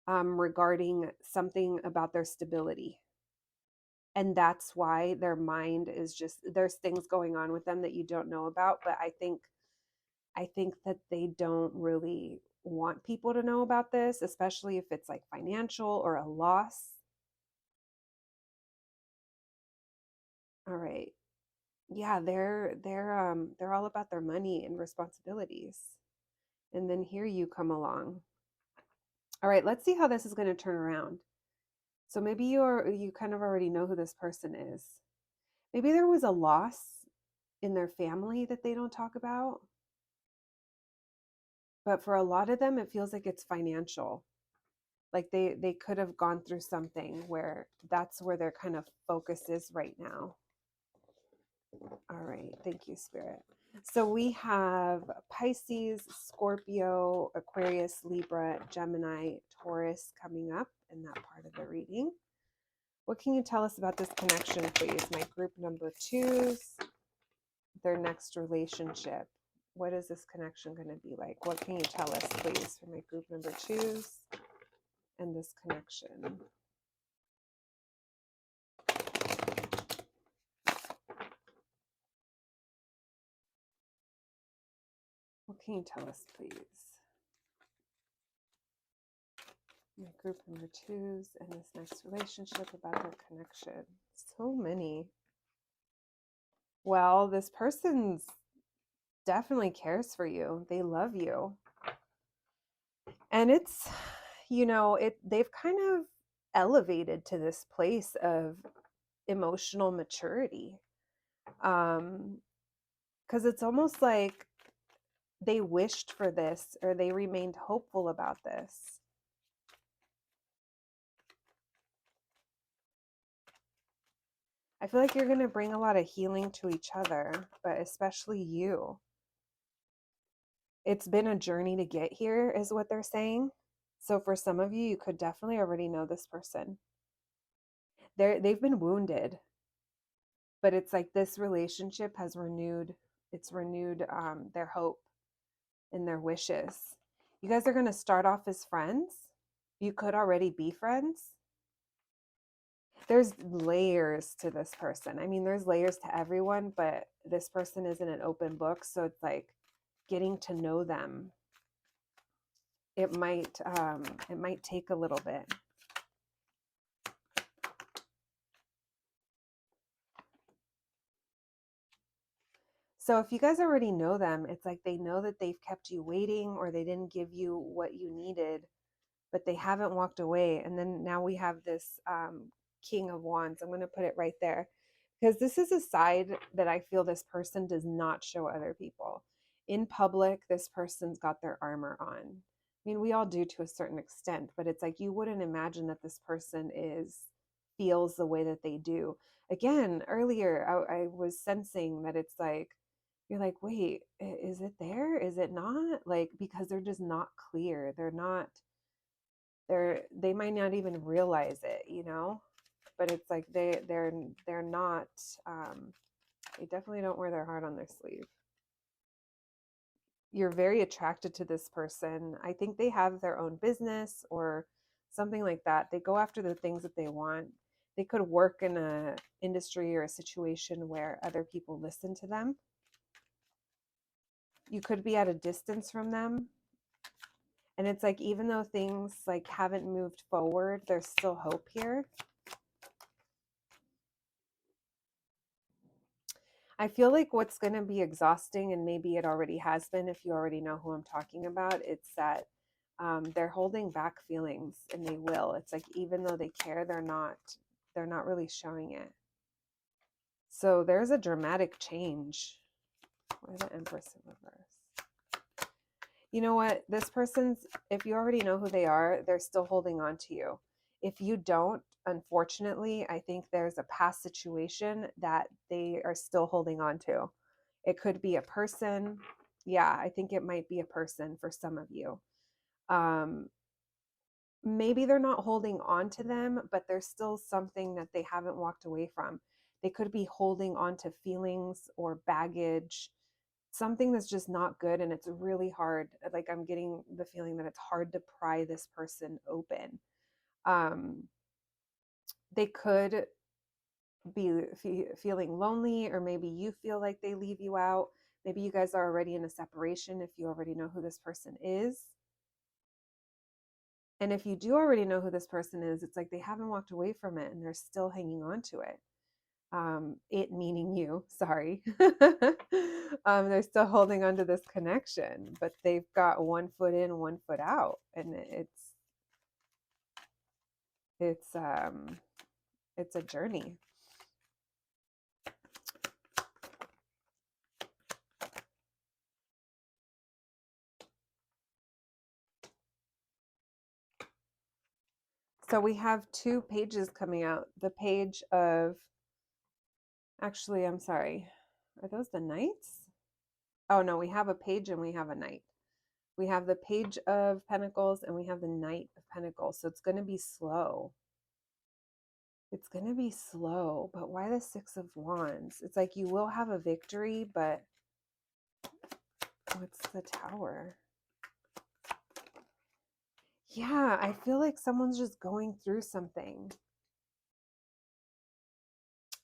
regarding something about their stability. And that's why their mind is just, there's things going on with them that you don't know about. But I think that they don't really want people to know about this, especially if it's like financial or a loss. All right. Yeah, they're all about their money and responsibilities. And then here you come along. All right, let's see how this is going to turn around. So maybe you kind of already know who this person is. Maybe there was a loss in their family that they don't talk about. But for a lot of them it feels like it's financial. Like they could have gone through something where that's where their kind of focus is right now. All right, thank you, Spirit. So we have Pisces, Scorpio, Aquarius, Libra, Gemini, Taurus coming up in that part of the reading. What can you tell us about this connection, please? My group number twos, their next relationship. What is this connection going to be like? What can you tell us, please, for my group number twos and this connection? What can you tell us, please? My group number twos and this next relationship about their connection. So many. Well, this person's definitely cares for you. They love you. And it's, they've kind of elevated to this place of emotional maturity. Because it's almost like they wished for this or they remained hopeful about this. I feel like you're going to bring a lot of healing to each other, but especially you. It's been a journey to get here, is what they're saying. So for some of you, you could definitely already know this person. They've been wounded, but it's like this relationship has renewed, it's renewed their hope and their wishes. You guys are going to start off as friends. You could already be friends. There's layers to this person. I mean, there's layers to everyone, but this person isn't an open book. So it's like getting to know them. It might take a little bit. So if you guys already know them, it's like they know that they've kept you waiting or they didn't give you what you needed, but they haven't walked away. And then now we have this King of Wands. I'm going to put it right there because this is a side that I feel this person does not show other people. In public, this person's got their armor on. I mean, we all do to a certain extent, but it's like you wouldn't imagine that this person feels the way that they do. Again, earlier, I was sensing that it's like, you're like, wait, is it there? Is it not? Like, because they're just not clear. They might not even realize it, but it's like they're not, they definitely don't wear their heart on their sleeve. You're very attracted to this person. I think they have their own business or something like that. They go after the things that they want. They could work in a industry or a situation where other people listen to them. you could be at a distance from them. And it's like, even though things like haven't moved forward, there's still hope here. I feel like what's going to be exhausting, and maybe it already has been if you already know who I'm talking about, it's that they're holding back feelings, and they will. It's like, even though they care, they're not really showing it. So there's a dramatic change. Where's the Empress in reverse? You know what? This person's, if you already know who they are, they're still holding on to you. If you don't, unfortunately, I think there's a past situation that they are still holding on to. It could be a person. Yeah, I think it might be a person for some of you. Maybe they're not holding on to them, but there's still something that they haven't walked away from. They could be holding on to feelings or baggage, something that's just not good. And it's really hard. Like, I'm getting the feeling that it's hard to pry this person open. They could be feeling lonely, or maybe you feel like they leave you out. Maybe you guys are already in a separation if you already know who this person is. And if you do already know who this person is, it's like they haven't walked away from it and they're still hanging on to it. It meaning you, sorry. They're still holding on to this connection, but they've got one foot in, one foot out. And it's a journey. So we have two pages coming out. The page of, actually, I'm sorry. Are those the knights? Oh no, we have a page and we have a knight. We have the Page of Pentacles and we have the Knight of Pentacles. So it's going to be slow. It's going to be slow. But why the Six of Wands? It's like you will have a victory, but what's the Tower? Yeah, I feel like someone's just going through something.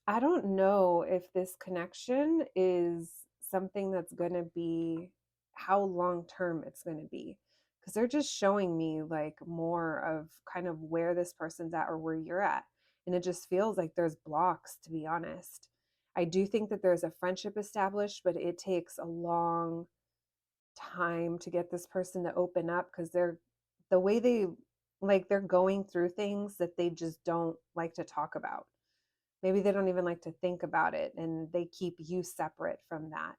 I don't know if this connection is something that's going to be, how long term it's going to be. Because they're just showing me like more of kind of where this person's at or where you're at. And it just feels like there's blocks, to be honest. I do think that there's a friendship established, but it takes a long time to get this person to open up, because the way they, like, they're going through things that they just don't like to talk about. Maybe they don't even like to think about it, and they keep you separate from that.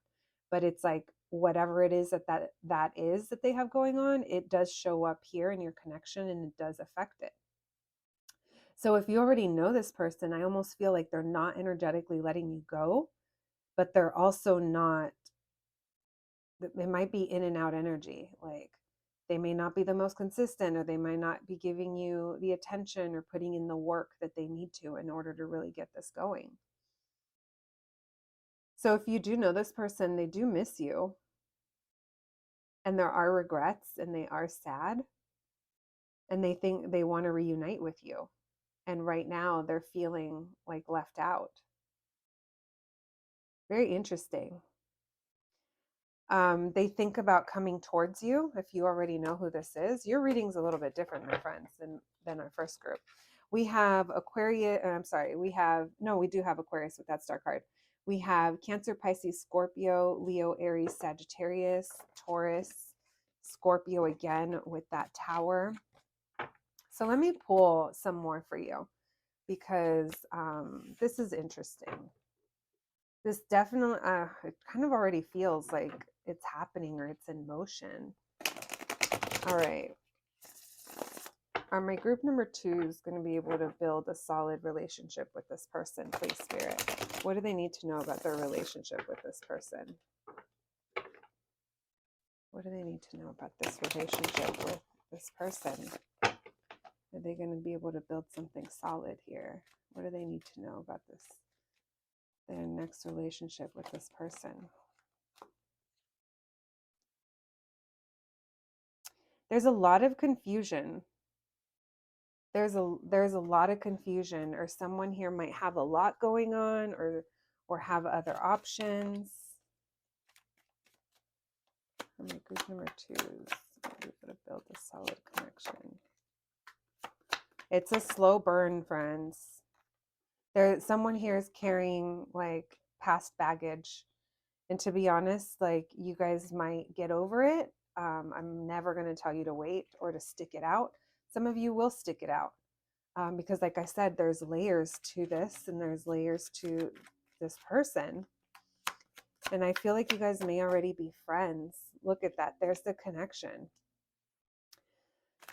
But it's like, whatever it is that is that they have going on, it does show up here in your connection and it does affect it. So if you already know this person, I almost feel like they're not energetically letting you go, but they're also not, it might be in and out energy. Like, they may not be the most consistent, or they might not be giving you the attention or putting in the work that they need to in order to really get this going. So if you do know this person, they do miss you, and there are regrets, and they are sad, and they think they want to reunite with you. And right now they're feeling like left out. Very interesting. They think about coming towards you. If you already know who this is, your reading's a little bit different, my friends, than our first group. We have Aquarius, I'm sorry, we do have Aquarius with that star card. We have Cancer, Pisces, Scorpio, Leo, Aries, Sagittarius, Taurus, Scorpio again with that Tower. So let me pull some more for you, because this is interesting. This definitely, it kind of already feels like it's happening, or it's in motion. All right. Are my group number 2 is going to be able to build a solid relationship with this person, please, Spirit? What do they need to know about their relationship with this person? What do they need to know about this relationship with this person? Are they going to be able to build something solid here? What do they need to know about this, their next relationship with this person? There's a lot of confusion. There's a lot of confusion, or someone here might have a lot going on, or have other options. For my group number 2s, we're going to build a solid connection. It's a slow burn, friends. Someone here is carrying like past baggage. And to be honest, like you guys might get over it. I'm never going to tell you to wait or to stick it out. Some of you will stick it out because like I said, there's layers to this and there's layers to this person. And I feel like you guys may already be friends. Look at that. There's the connection.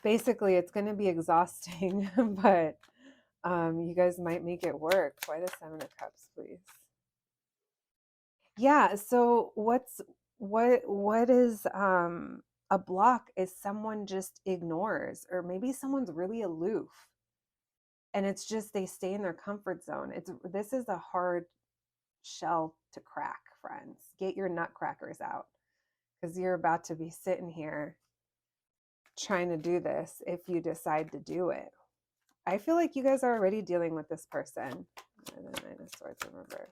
Basically, it's going to be exhausting, but you guys might make it work. Why the 7 of Cups, please? Yeah, so what is a block is someone just ignores, or maybe someone's really aloof and it's just they stay in their comfort zone. This is a hard shell to crack, friends. Get your nutcrackers out because you're about to be sitting here trying to do this if you decide to do it. I feel like you guys are already dealing with this person. And then 9 of Swords in reverse.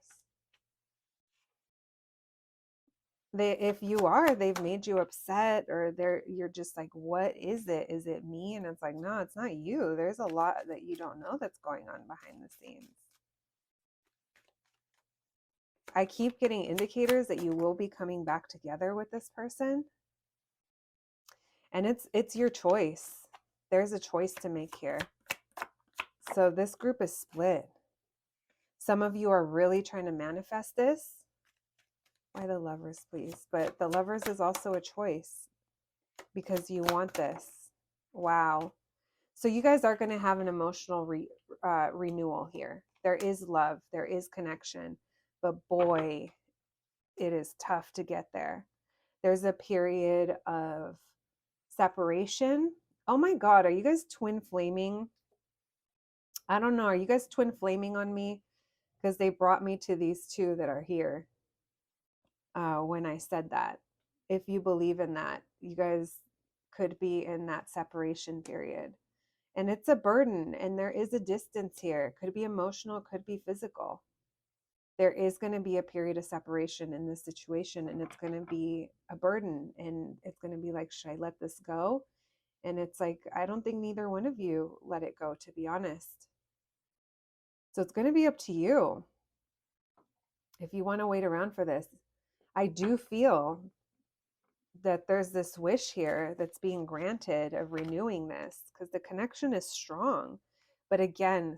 If you are, they've made you upset, or you're just like, what is it? Is it me? And it's like, no, it's not you. There's a lot that you don't know that's going on behind the scenes. I keep getting indicators that you will be coming back together with this person. And it's your choice. There's a choice to make here. So this group is split. Some of you are really trying to manifest this. Why the Lovers, please? But the Lovers is also a choice because you want this. Wow. So you guys are going to have an emotional renewal here. There is love. There is connection. But boy, it is tough to get there. There's a period of separation. Oh my God, are you guys twin flaming? I don't know. Are you guys twin flaming on me? Because they brought me to these two that are here when I said that. If you believe in that, you guys could be in that separation period. And it's a burden, and there is a distance here. Could be emotional, could be physical. There is going to be a period of separation in this situation, and it's going to be a burden, and it's going to be like, should I let this go? And it's like, I don't think neither one of you let it go, to be honest. So it's going to be up to you if you want to wait around for this. I do feel that there's this wish here that's being granted of renewing this because the connection is strong. But again,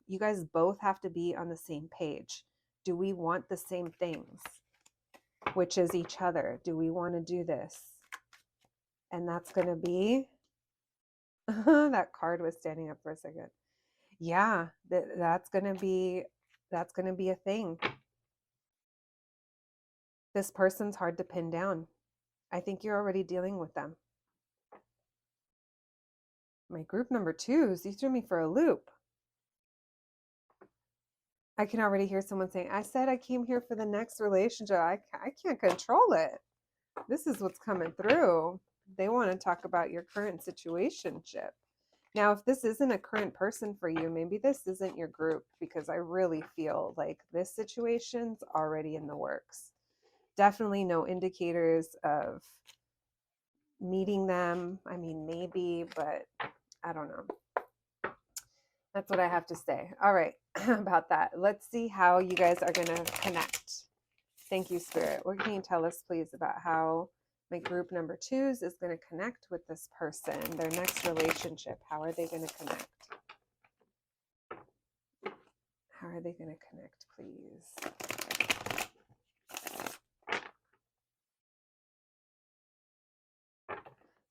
you guys both have to be on the same page. Do we want the same things? Which is each other. Do we want to do this? And that's going to be, that card was standing up for a second. Yeah, that's going to be a thing. This person's hard to pin down. I think you're already dealing with them. My group number 2s, you threw me for a loop. I can already hear someone saying, I said I came here for the next relationship. I can't control it. This is what's coming through. They want to talk about your current situationship. Now, if this isn't a current person for you, maybe this isn't your group, because I really feel like this situation's already in the works. Definitely no indicators of meeting them. I mean, maybe, but I don't know. That's what I have to say. All right, about that. Let's see how you guys are going to connect. Thank you, Spirit. What can you tell us, please, about how my group number 2s is going to connect with this person, their next relationship? How are they going to connect? How are they going to connect, please?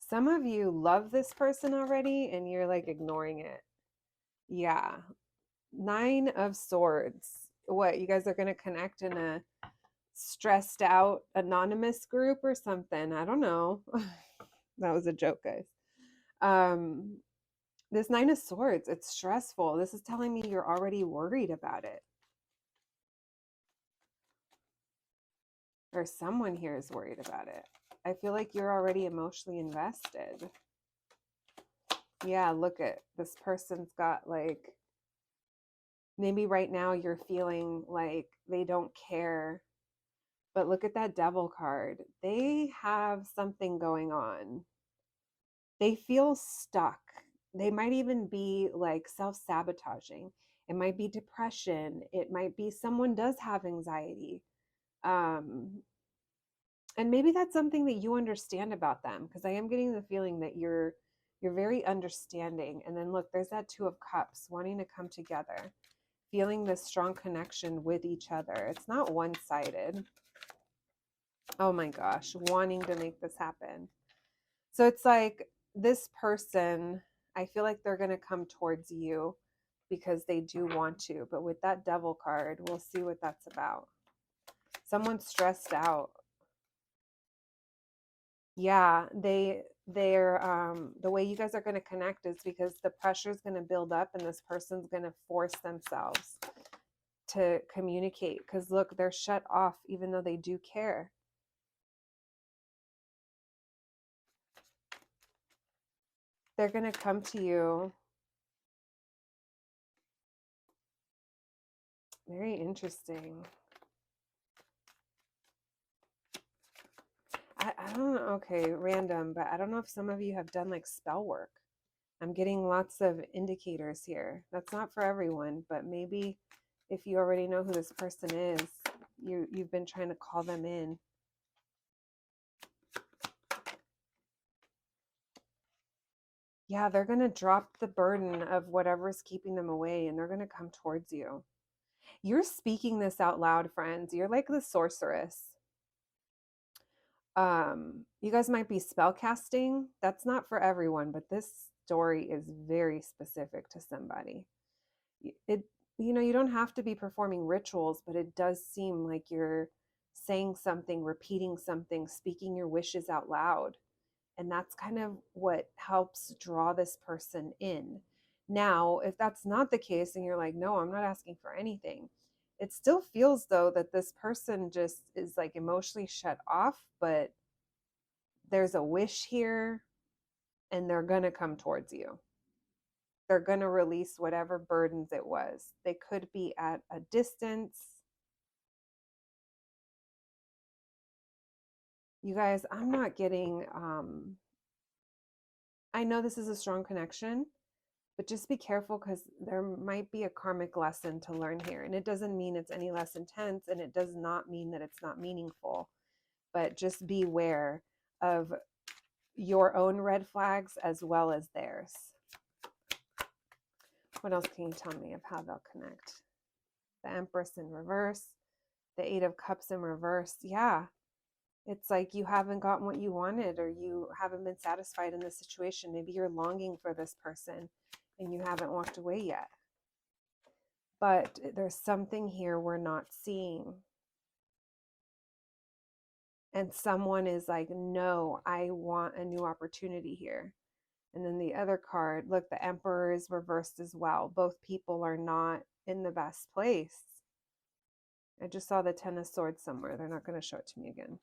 Some of you love this person already and you're like ignoring it. Yeah. 9 of Swords. What, you guys are going to connect in a stressed out anonymous group or something? I don't know. That was a joke, guys. This 9 of Swords, it's stressful. This is telling me you're already worried about it. Or someone here is worried about it. I feel like you're already emotionally invested. Yeah, look at this person's got like, maybe right now you're feeling like they don't care. But look at that devil card. They have something going on. They feel stuck. They might even be like self-sabotaging. It might be depression. It might be someone does have anxiety. Um, and maybe that's something that you understand about them, because I am getting the feeling that you're very understanding. And then look, there's that Two of Cups, wanting to come together, feeling this strong connection with each other. It's not one-sided. Oh my gosh, wanting to make this happen. So it's like this person, I feel like they're going to come towards you because they do want to. But with that devil card, we'll see what that's about. Someone's stressed out. Yeah, they're the way you guys are going to connect is because the pressure is going to build up and this person's going to force themselves to communicate, because look, they're shut off even though they do care. They're going to come to you. Very interesting. I don't know. Okay, random, but I don't know if some of you have done like spell work. I'm getting lots of indicators here. That's not for everyone, but maybe if you already know who this person is, you've been trying to call them in. Yeah, they're going to drop the burden of whatever's keeping them away and they're going to come towards you. You're speaking this out loud, friends. You're like the sorceress. You guys might be spell casting. That's not for everyone, but this story is very specific to somebody. It, you don't have to be performing rituals, but it does seem like you're saying something, repeating something, speaking your wishes out loud. And that's kind of what helps draw this person in. Now, if that's not the case and you're like, no, I'm not asking for anything, it still feels though that this person just is like emotionally shut off, but there's a wish here and they're going to come towards you. They're going to release whatever burdens it was. They could be at a distance. You guys, I'm not getting, I know this is a strong connection, but just be careful because there might be a karmic lesson to learn here. And it doesn't mean it's any less intense, and it does not mean that it's not meaningful, but just beware of your own red flags as well as theirs. What else can you tell me of how they'll connect? The Empress in reverse, the Eight of Cups in reverse. Yeah, it's like you haven't gotten what you wanted, or you haven't been satisfied in this situation. Maybe you're longing for this person and you haven't walked away yet. But there's something here we're not seeing. And someone is like, no, I want a new opportunity here. And then the other card, look, the Emperor is reversed as well. Both people are not in the best place. I just saw the Ten of Swords somewhere. They're not going to show it to me again.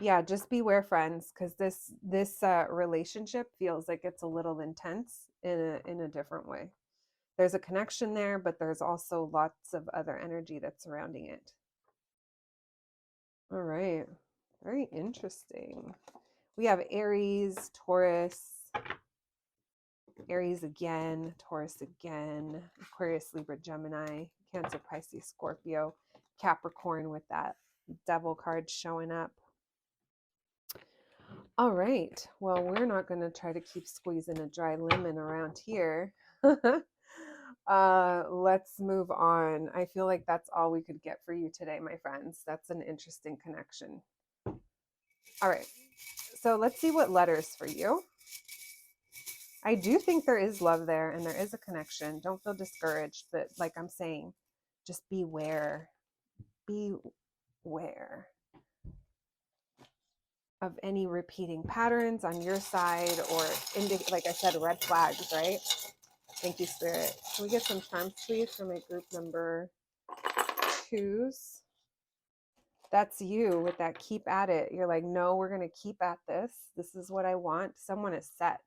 Yeah, just beware, friends, because this relationship feels like it's a little intense in a different way. There's a connection there, but there's also lots of other energy that's surrounding it. All right, very interesting. We have Aries, Taurus, Aries again, Taurus again, Aquarius, Libra, Gemini, Cancer, Pisces, Scorpio, Capricorn with that devil card showing up. All right. Well, we're not going to try to keep squeezing a dry lemon around here. Let's move on. I feel like that's all we could get for you today, my friends. That's an interesting connection. All right. So let's see what letters for you. I do think there is love there and there is a connection. Don't feel discouraged, but like I'm saying, just beware. Beware of any repeating patterns on your side, or like I said, red flags, right? Thank you, Spirit. Can we get some charms, please, for my group number 2s? That's you with that keep at it. You're like, no, we're going to keep at this. This is what I want. Someone is set.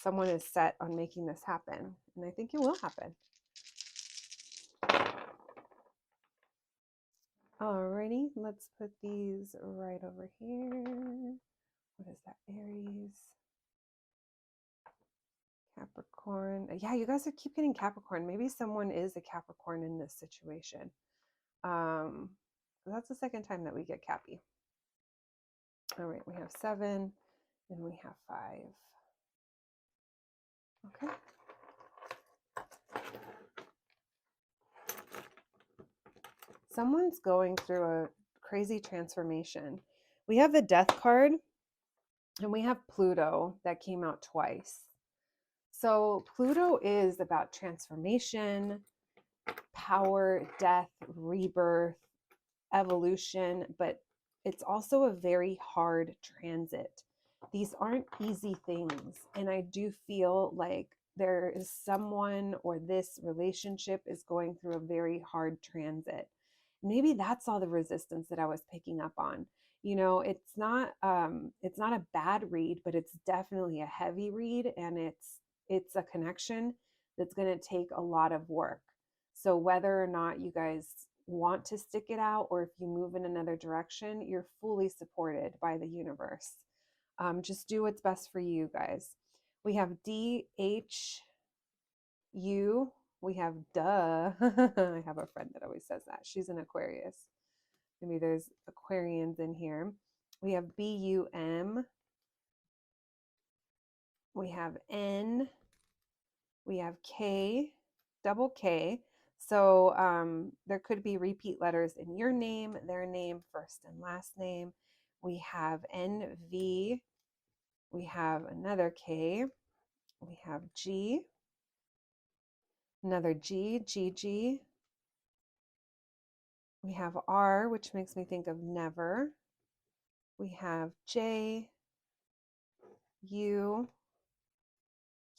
Someone is set on making this happen. And I think it will happen. Alrighty, let's put these right over here. What is that? Aries, Capricorn. Yeah, you guys are keep getting Capricorn. Maybe someone is a Capricorn in this situation. Um, that's the second time that we get Cappy. All right, we have 7 and we have 5. Okay. Someone's going through a crazy transformation. We have the Death card and we have Pluto that came out twice. So Pluto is about transformation, power, death, rebirth, evolution, but it's also a very hard transit. These aren't easy things. And I do feel like there is someone or this relationship is going through a very hard transit. Maybe that's all the resistance that I was picking up on. You know, it's not a bad read, but it's definitely a heavy read, and it's a connection that's going to take a lot of work. So whether or not you guys want to stick it out or if you move in another direction, you're fully supported by the universe. Just do what's best for you guys. We have DHU. We have duh. I have a friend that always says that. She's an Aquarius. Maybe there's Aquarians in here. We have BUM. We have N. We have K, double K. So there could be repeat letters in your name, their name, first and last name. We have NV. We have another K. We have G, another G, GG. We have R, which makes me think of never. We have J, U,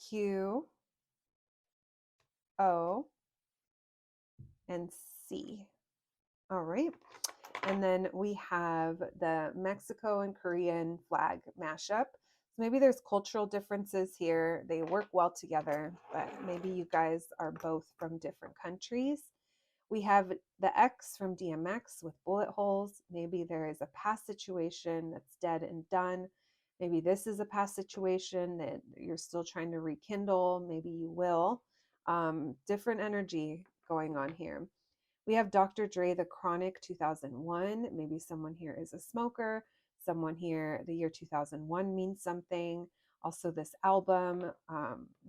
Q, O, and C. All right. And then we have the Mexico and Korean flag mashup. So maybe there's cultural differences here. They work well together, but maybe you guys are both from different countries. We have the X from DMX with bullet holes. Maybe there is a past situation that's dead and done. Maybe this is a past situation that you're still trying to rekindle. Maybe you will. Different energy going on here. We have Dr. Dre, The Chronic 2001. Maybe someone here is a smoker. Someone here, the year 2001 means something. Also, this album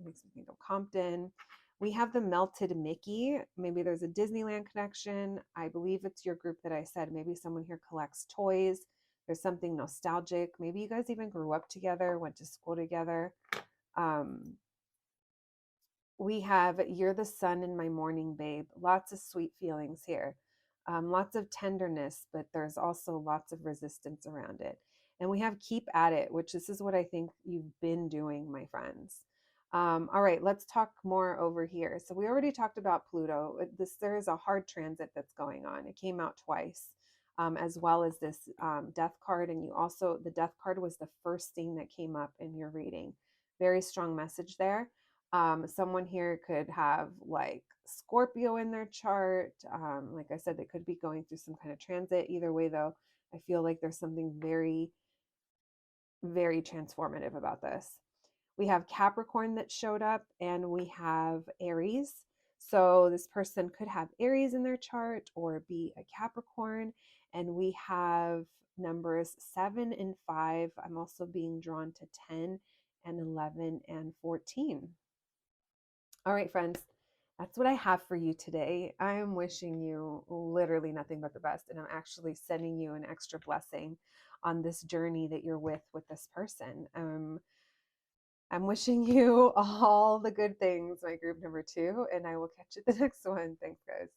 makes me think of Compton. We have the Melted Mickey. Maybe there's a Disneyland connection. I believe it's your group that I said. Maybe someone here collects toys. There's something nostalgic. Maybe you guys even grew up together, went to school together. Um, we have You're the Sun in My Morning, Babe. Lots of sweet feelings here. Lots of tenderness, but there's also lots of resistance around it. And we have Keep at It, which this is what I think you've been doing, my friends. All right, let's talk more over here. So we already talked about Pluto. There is a hard transit that's going on. It came out twice, as well as this death card. And the death card was the first thing that came up in your reading. Very strong message there. Someone here could have like Scorpio in their chart. Like I said, they could be going through some kind of transit. Either way, though, I feel like there's something very, very transformative about this. We have Capricorn that showed up, and we have Aries. So this person could have Aries in their chart or be a Capricorn. And we have numbers 7 and 5. I'm also being drawn to 10 and 11 and 14. All right, friends, that's what I have for you today. I am wishing you literally nothing but the best, and I'm actually sending you an extra blessing on this journey that you're with this person. I'm wishing you all the good things, my group number 2, and I will catch you at the next one. Thanks, guys.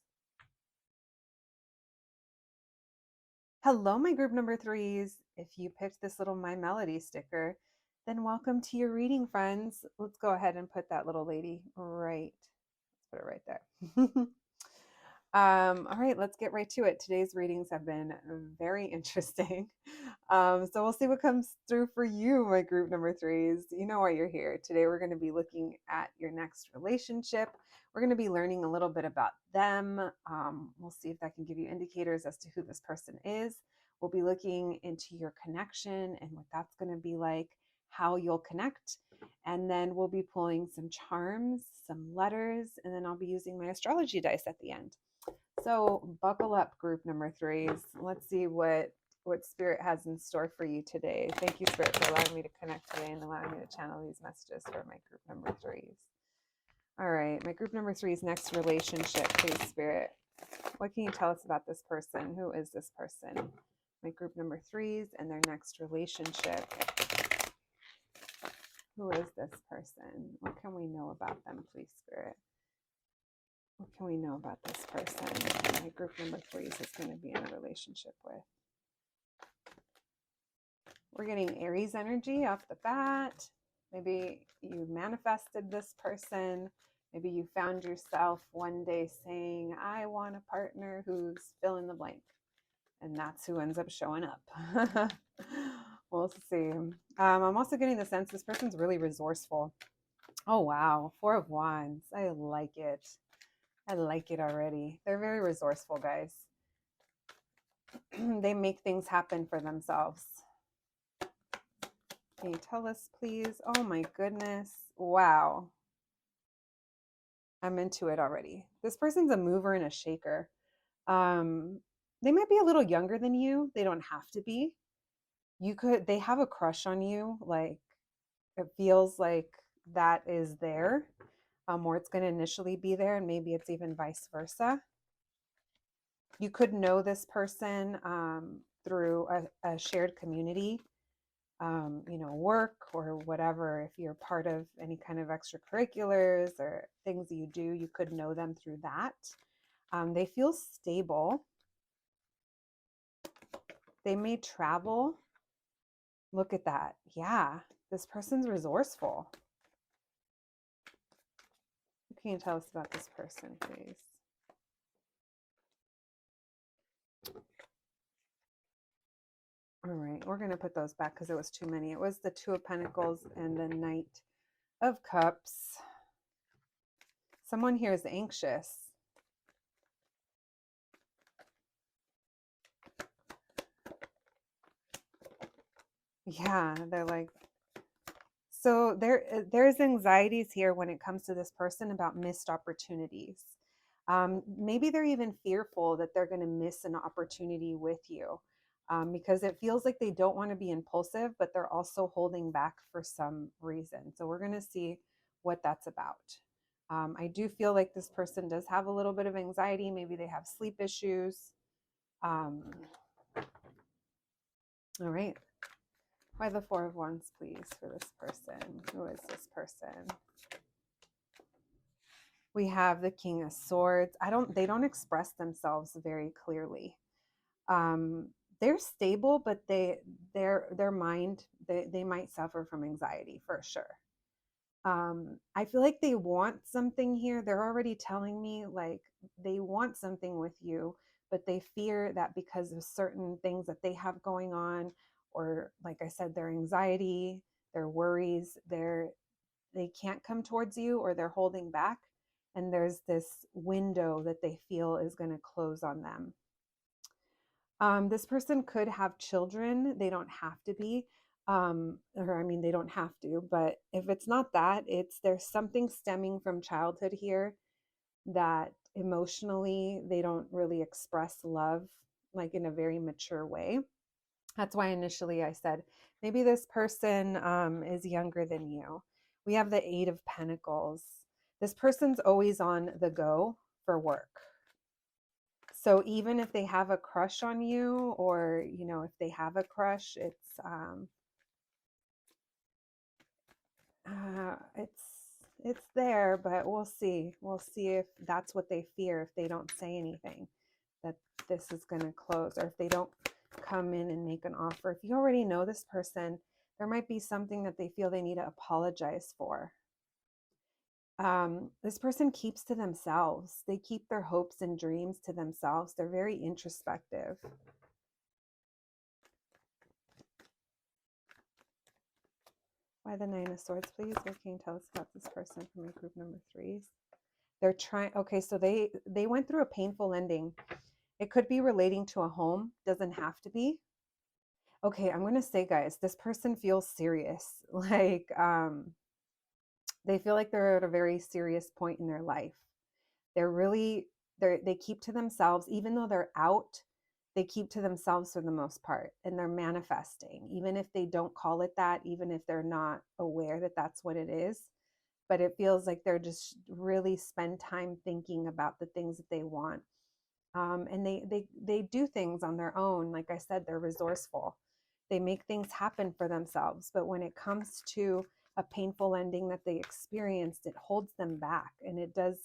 Hello, my group number 3s. If you picked this little My Melody sticker, then welcome to your reading, friends. Let's go ahead and put that little lady right. Let's put it right there. All right, let's get right to it. Today's readings have been very interesting. So we'll see what comes through for you, my group number threes. You know why you're here. Today, we're going to be looking at your next relationship. We're going to be learning a little bit about them. We'll see if that can give you indicators as to who this person is. We'll be looking into your connection and what that's going to be like, how you'll connect. And then we'll be pulling some charms, some letters, and then I'll be using my astrology dice at the end. So buckle up, group number threes. Let's see what Spirit has in store for you today. Thank you, Spirit, for allowing me to connect today and allowing me to channel these messages for my group number threes. All right, my group number threes next relationship, please, Spirit. What can you tell us about this person? Who is this person? My group number threes and their next relationship. Who is this person? What can we know about them, please, Spirit? What can we know about this person my group number threes is going to be in a relationship with? We're getting Aries energy off the bat. Maybe you manifested this person. Maybe you found yourself one day saying, I want a partner who's fill in the blank. And that's who ends up showing up. We'll see. I'm also getting the sense this person's really resourceful. Oh, wow. 4 of Wands. I like it. I like it already. They're very resourceful, guys. They make things happen for themselves. Can you tell us, please? Oh my goodness. Wow. I'm into it already. This person's a mover and a shaker. They might be a little younger than you. They don't have to be. They have a crush on you. Like, it feels like that is there, or it's going to initially be there, and maybe it's even vice versa. You could know this person through a shared community, work or whatever. If you're part of any kind of extracurriculars or things that you do, you could know them through that. They feel stable. They may travel. Look at that. Yeah, this person's resourceful. What can you tell us about this person, please? All right, we're going to put those back because it was too many. It was the 2 of Pentacles and the Knight of Cups. Someone here is anxious. Yeah, they're like, so there's anxieties here when it comes to this person about missed opportunities. Maybe they're even fearful that they're going to miss an opportunity with you, because it feels like they don't want to be impulsive, but they're also holding back for some reason. So we're going to see what that's about. I do feel like this person does have a little bit of anxiety. Maybe they have sleep issues. All right. Why the 4 of Wands, please, for this person? Who is this person? We have the King of Swords. They don't express themselves very clearly. They're stable, but their mind, they might suffer from anxiety for sure. I feel like they want something here. They're already telling me like they want something with you, but they fear that because of certain things that they have going on, or like I said, their anxiety, their worries, they can't come towards you, or they're holding back. And there's this window that they feel is going to close on them. This person could have children. They don't have to be. They don't have to, but if it's not that, there's something stemming from childhood here that emotionally they don't really express love like in a very mature way. That's why initially I said maybe this person is younger than you. We have the 8 of Pentacles. This person's always on the go for work. So even if they have a crush on you, or, if they have a crush, it's there, but we'll see. We'll see if that's what they fear, if they don't say anything, that this is going to close, or if they don't come in and make an offer. If you already know this person, there might be something that they feel they need to apologize for. This person keeps to themselves. They keep their hopes and dreams to themselves. They're very introspective. Why the Nine of Swords, please? What can you tell us about this person for my group number 3s? They're trying, okay, so they went through a painful ending. It could be relating to a home, doesn't have to be. Okay, I'm going to say, guys, this person feels serious. Like, they feel like they're at a very serious point in their life. They're really, they keep to themselves, even though they're out, they keep to themselves for the most part, and they're manifesting, even if they don't call it that, even if they're not aware that that's what it is. But it feels like they're just really spend time thinking about the things that they want. And they do things on their own. Like I said, they're resourceful. They make things happen for themselves. But when it comes to a painful ending that they experienced, it holds them back, and it does.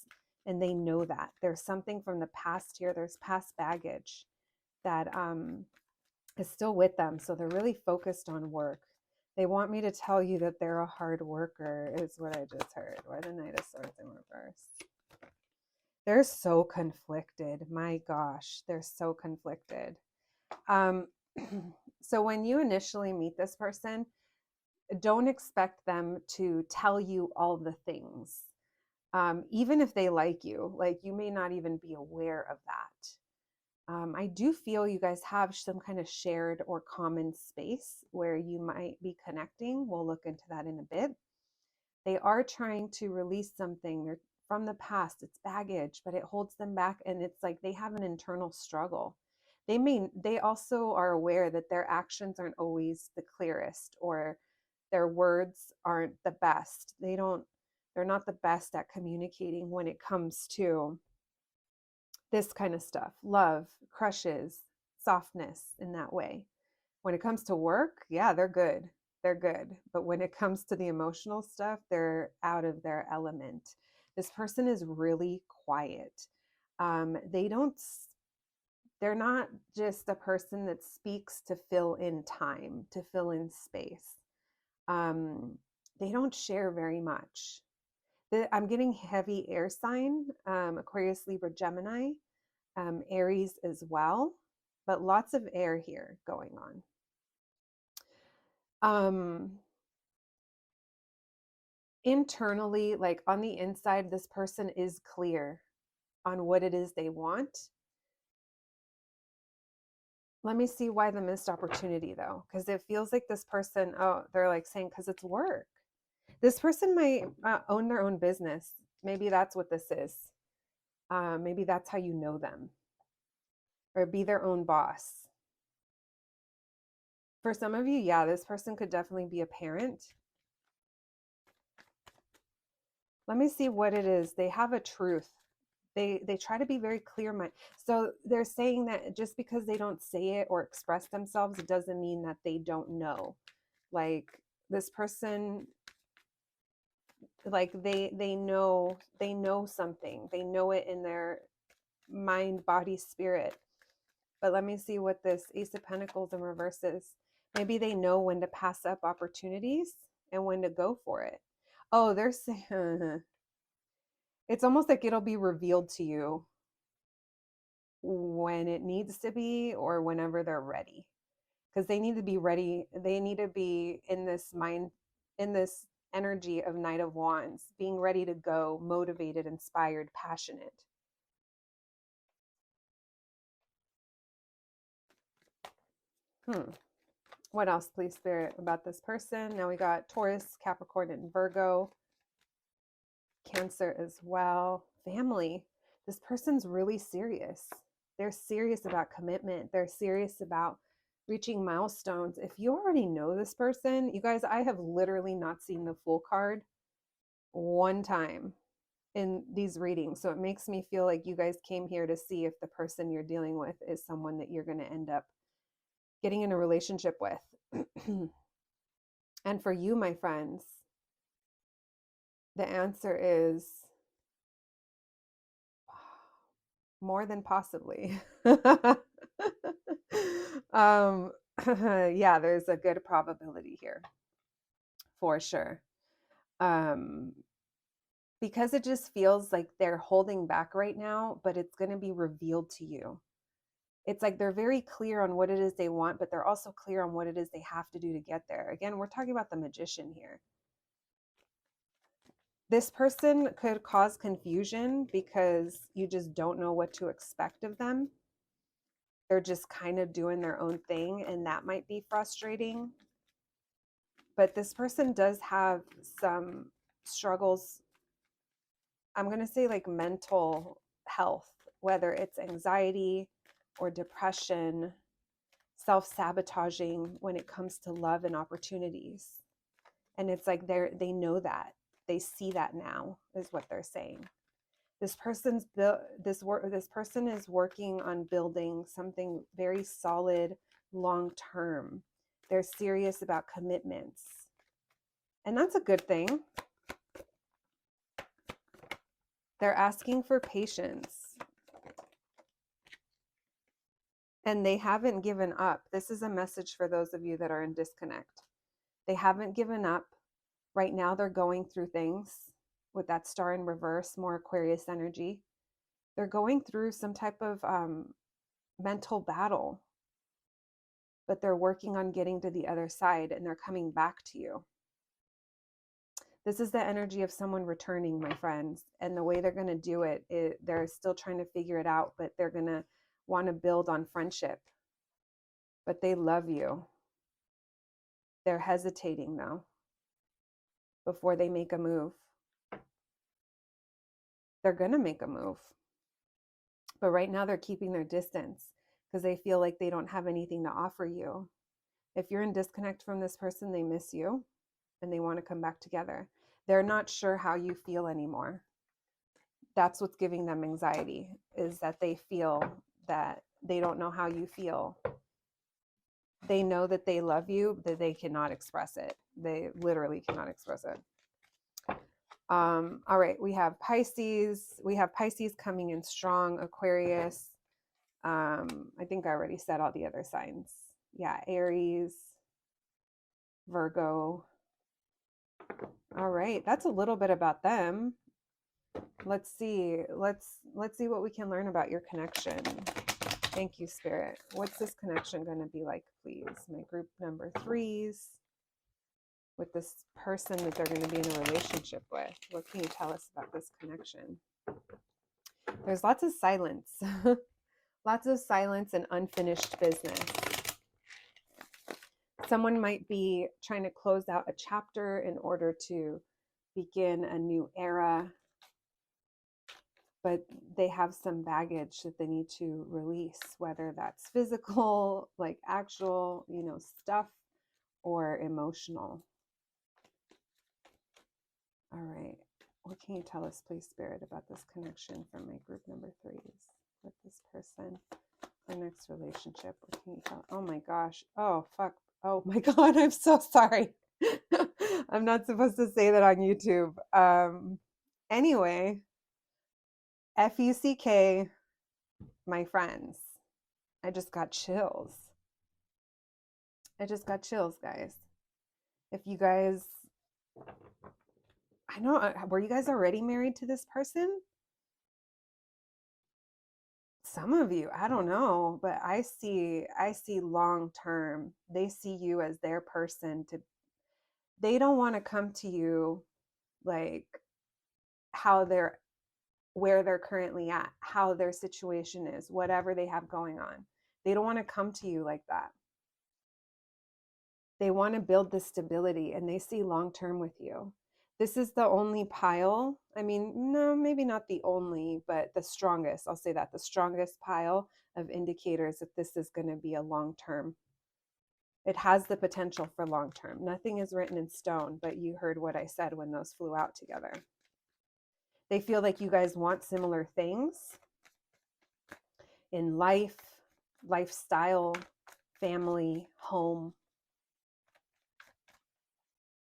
And they know that there's something from the past here. There's past baggage that is still with them. So they're really focused on work. They want me to tell you that they're a hard worker, is what I just heard. Why the Knight of Swords in reverse? They're so conflicted. My gosh, they're so conflicted. So when you initially meet this person, don't expect them to tell you all the things. Even if they like you may not even be aware of that. I do feel you guys have some kind of shared or common space where you might be connecting. We'll look into that in a bit. They are trying to release something. They're from the past. It's baggage, but it holds them back, and it's like they have an internal struggle. They also are aware that their actions aren't always the clearest, or their words aren't the best. They're not the best at communicating when it comes to this kind of stuff. Love, crushes, softness in that way. When it comes to work, yeah, they're good. They're good. But when it comes to the emotional stuff, they're out of their element. This person is really quiet. They don't, they're not just a person that speaks to fill in time, to fill in space. Um, they don't share very much. I'm getting heavy air sign, Aquarius, Libra, Gemini, Aries as well, but lots of air here going on. Internally, like on the inside, this person is clear on what it is they want. Let me see why the missed opportunity though, because it feels like this person, oh, they're like saying, because it's work. This person might own their own business. Maybe that's what this is. Maybe that's how you know them, or be their own boss. For some of you, yeah, this person could definitely be a parent. Let me see what it is. They have a truth. They try to be very clear minded. So they're saying that just because they don't say it or express themselves, it doesn't mean that they don't know. Like this person, like they know something. They know it in their mind, body, spirit. But let me see what this Ace of Pentacles in reverse is. Maybe they know when to pass up opportunities and when to go for it. Oh, they're saying it's almost like it'll be revealed to you when it needs to be, or whenever they're ready, because they need to be ready. They need to be in this mind, in this energy of Knight of Wands, being ready to go, motivated, inspired, passionate. What else, please, Spirit, about this person? Now we got Taurus, Capricorn, and Virgo. Cancer as well. Family. This person's really serious. They're serious about commitment. They're serious about reaching milestones. If you already know this person, you guys, I have literally not seen the full card one time in these readings. So it makes me feel like you guys came here to see if the person you're dealing with is someone that you're going to end up getting in a relationship with. And for you, my friends, the answer is more than possibly. Yeah, there's a good probability here for sure. because it just feels like they're holding back right now, but it's going to be revealed to you. It's like they're very clear on what it is they want, but they're also clear on what it is they have to do to get there. Again, we're talking about the magician here. This person could cause confusion because you just don't know what to expect of them. They're just kind of doing their own thing, and that might be frustrating. But this person does have some struggles. I'm going to say like mental health, whether it's anxiety or depression, self-sabotaging when it comes to love and opportunities. And it's like they know that. They see that now is what they're saying. This person's this person is working on building something very solid long term. They're serious about commitments. And that's a good thing. They're asking for patience. And they haven't given up. This is a message for those of you that are in disconnect. They haven't given up. Right now, they're going through things with that star in reverse, more Aquarius energy. They're going through some type of mental battle, but they're working on getting to the other side, and they're coming back to you. This is the energy of someone returning, my friends. And the way they're going to do it, they're still trying to figure it out, but they're going to want to build on friendship. But they love you. They're hesitating though before they make a move. They're going to make a move. But right now they're keeping their distance because they feel like they don't have anything to offer you. If you're in disconnect from this person, they miss you and they want to come back together. They're not sure how you feel anymore. That's what's giving them anxiety, is that they feel that they don't know how you feel. They know that they love you, that they cannot express it. They literally cannot express it. All right, we have Pisces. We have Pisces coming in strong, Aquarius. I think I already said all the other signs. Yeah, Aries, Virgo. All right, that's a little bit about them. Let's see. Let's see what we can learn about your connection. Thank you, Spirit. What's this connection going to be like, please? My group number 3s with this person that they're going to be in a relationship with. What can you tell us about this connection? There's lots of silence. Lots of silence and unfinished business. Someone might be trying to close out a chapter in order to begin a new era, but they have some baggage that they need to release, whether that's physical, like actual, stuff, or emotional. All right. What can you tell us, please, Spirit, about this connection from my group number 3s with this person? Our next relationship. What can you tell? Oh my gosh. Oh, fuck. Oh my God. I'm so sorry. I'm not supposed to say that on YouTube. Anyway, FUCK, my friends. I just got chills. Guys. If you guys, I don't, were you guys already married to this person? Some of you, I don't know, but I see long term. They see you as their person. They don't want to come to you like where they're currently at, how their situation is, whatever they have going on. They don't want to come to you like that. They want to build the stability, and they see long term with you. This is the only pile. I mean, no, maybe not the only, but the strongest. I'll say that the strongest pile of indicators that this is going to be a long term. It has the potential for long term. Nothing is written in stone, but you heard what I said when those flew out together. They feel like you guys want similar things in life, lifestyle, family, home,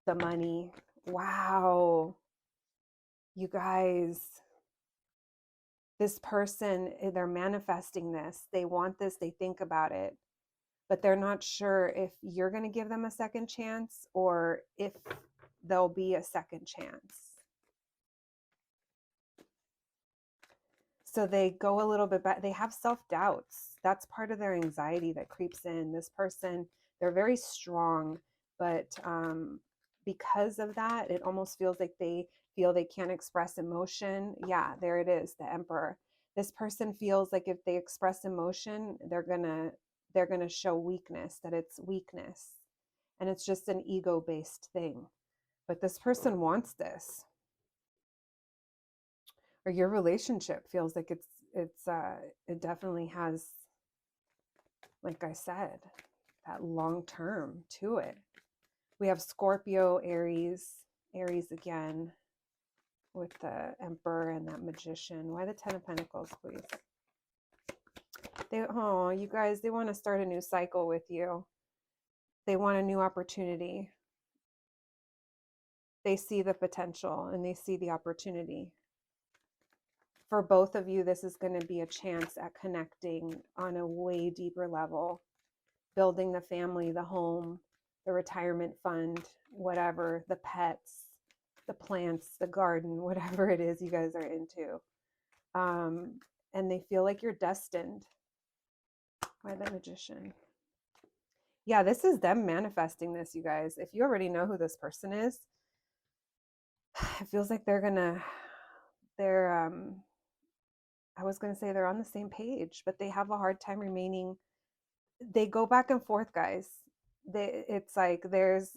the money. Wow. You guys, this person, they're manifesting this. They want this. They think about it, but they're not sure if you're going to give them a second chance or if there'll be a second chance. So they go a little bit back. They have self-doubts. That's part of their anxiety that creeps in. This person, they're very strong, but because of that, it almost feels like they feel they can't express emotion. Yeah, there it is, the Emperor. This person feels like if they express emotion, they're gonna show weakness, that it's weakness. And it's just an ego-based thing. But this person wants this. Or your relationship feels like it definitely has, like I said, that long term to it. We have Scorpio, Aries again with the Emperor and that Magician. Why the Ten of Pentacles, please? You guys, they want to start a new cycle with you. They want a new opportunity. They see the potential and they see the opportunity. For both of you, this is going to be a chance at connecting on a way deeper level, building the family, the home, the retirement fund, whatever, the pets, the plants, the garden, whatever it is you guys are into. And they feel like you're destined. Why the Magician? Yeah, this is them manifesting this, you guys. If you already know who this person is, it feels like they're I was going to say they're on the same page, but they have a hard time remaining. They go back and forth, guys. It's like there's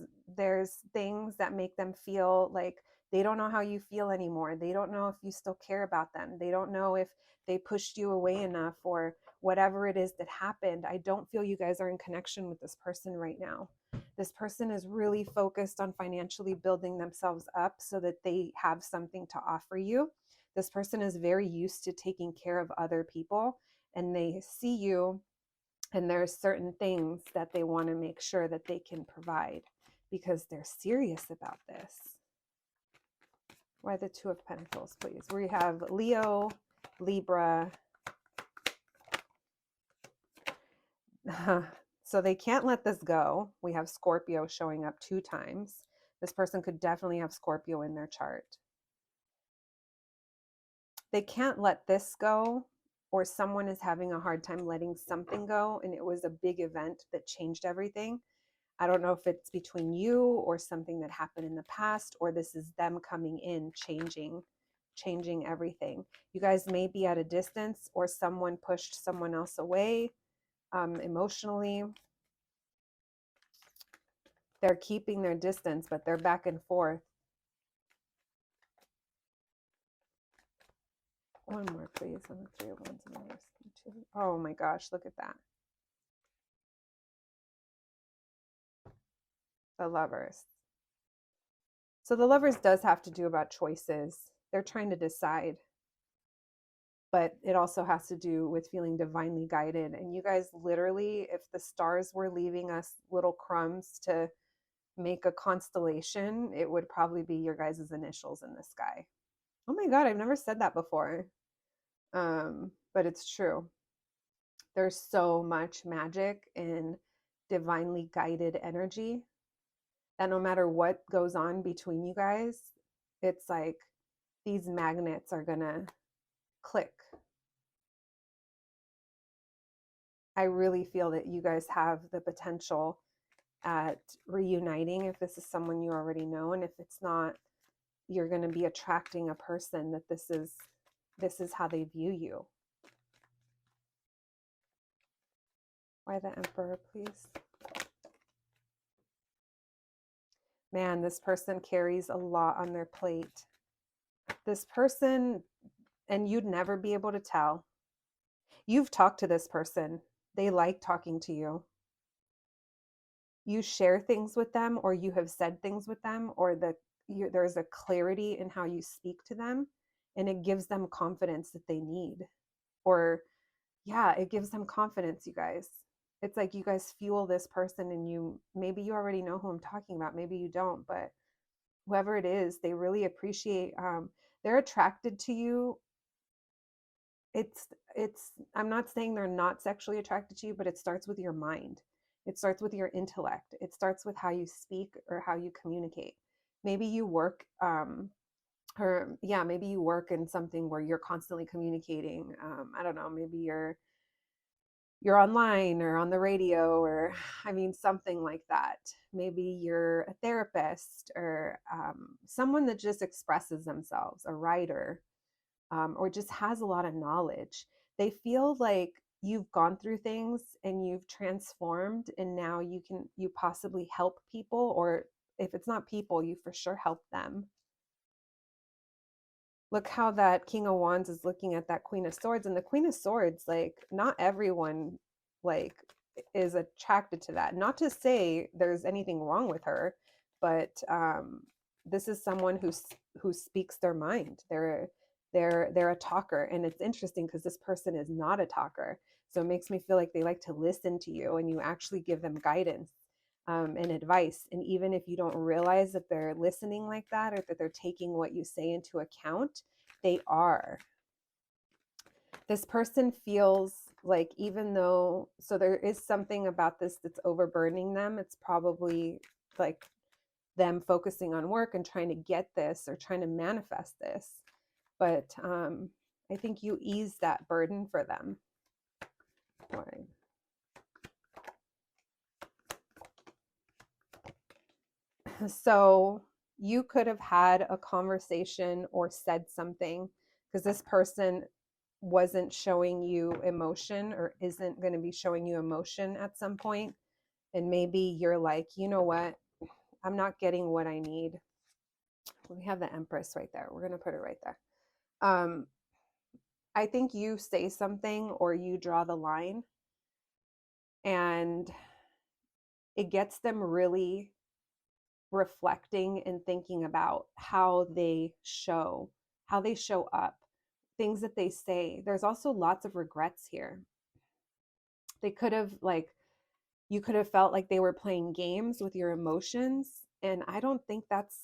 things that make them feel like they don't know how you feel anymore. They don't know if you still care about them. They don't know if they pushed you away enough or whatever it is that happened. I don't feel you guys are in connection with this person right now. This person is really focused on financially building themselves up so that they have something to offer you. This person is very used to taking care of other people, and they see you, and there's certain things that they want to make sure that they can provide because they're serious about this. Why the Two of Pentacles, please? We have Leo, Libra. So they can't let this go. We have Scorpio showing up 2 times. This person could definitely have Scorpio in their chart. They can't let this go, or someone is having a hard time letting something go, and it was a big event that changed everything. I don't know if it's between you or something that happened in the past, or this is them coming in, changing everything. You guys may be at a distance, or someone pushed someone else away emotionally. They're keeping their distance, but they're back and forth. One more, please. On the Three of Wands and reverse. Oh my gosh, look at that. The Lovers. So the Lovers does have to do about choices. They're trying to decide. But it also has to do with feeling divinely guided. And you guys, literally, if the stars were leaving us little crumbs to make a constellation, it would probably be your guys' initials in the sky. Oh my God, I've never said that before. But it's true. There's so much magic in divinely guided energy that no matter what goes on between you guys, it's like these magnets are gonna click. I really feel that you guys have the potential at reuniting if this is someone you already know, and if it's not, you're going to be attracting a person that this is how they view you. Why the Emperor, please? Man, this person carries a lot on their plate. This person, and you'd never be able to tell. You've talked to this person. They like talking to you. You share things with them, or you have said things with them, or there's a clarity in how you speak to them, and it gives them confidence that they need. Or yeah, it gives them confidence, you guys. It's like you guys fuel this person, and maybe you already know who I'm talking about, maybe you don't, but whoever it is, they really appreciate, they're attracted to you. It's I'm not saying they're not sexually attracted to you, but it starts with your mind. It starts with your intellect. It starts with how you speak or how you communicate. Maybe you work or yeah, maybe you work in something where you're constantly communicating. I don't know, maybe you're online or on the radio, or I mean something like that. Maybe you're a therapist, or someone that just expresses themselves, a writer, or just has a lot of knowledge. They feel like you've gone through things and you've transformed, and now you possibly help people, or if it's not people, you for sure help them. Look how that King of Wands is looking at that Queen of Swords, and the Queen of Swords, like, not everyone like is attracted to that. Not to say there's anything wrong with her, but this is someone who speaks their mind. They're a talker, and it's interesting because this person is not a talker. So it makes me feel like they like to listen to you, and you actually give them guidance and advice. And even if you don't realize that they're listening like that, or that they're taking what you say into account, they are. This person feels like, even though, so there is something about this that's overburdening them. It's probably like them focusing on work and trying to get this or trying to manifest this. But I think you ease that burden for them. Right. So you could have had a conversation or said something, because this person wasn't showing you emotion, or isn't going to be showing you emotion at some point. And maybe you're like, you know what? I'm not getting what I need. We have the Empress right there. We're going to put it right there. Um, I think you say something or you draw the line, and it gets them really reflecting and thinking about how they show up, things that they say. There's also lots of regrets here. They could have, like, you could have felt like they were playing games with your emotions, and I don't think that's,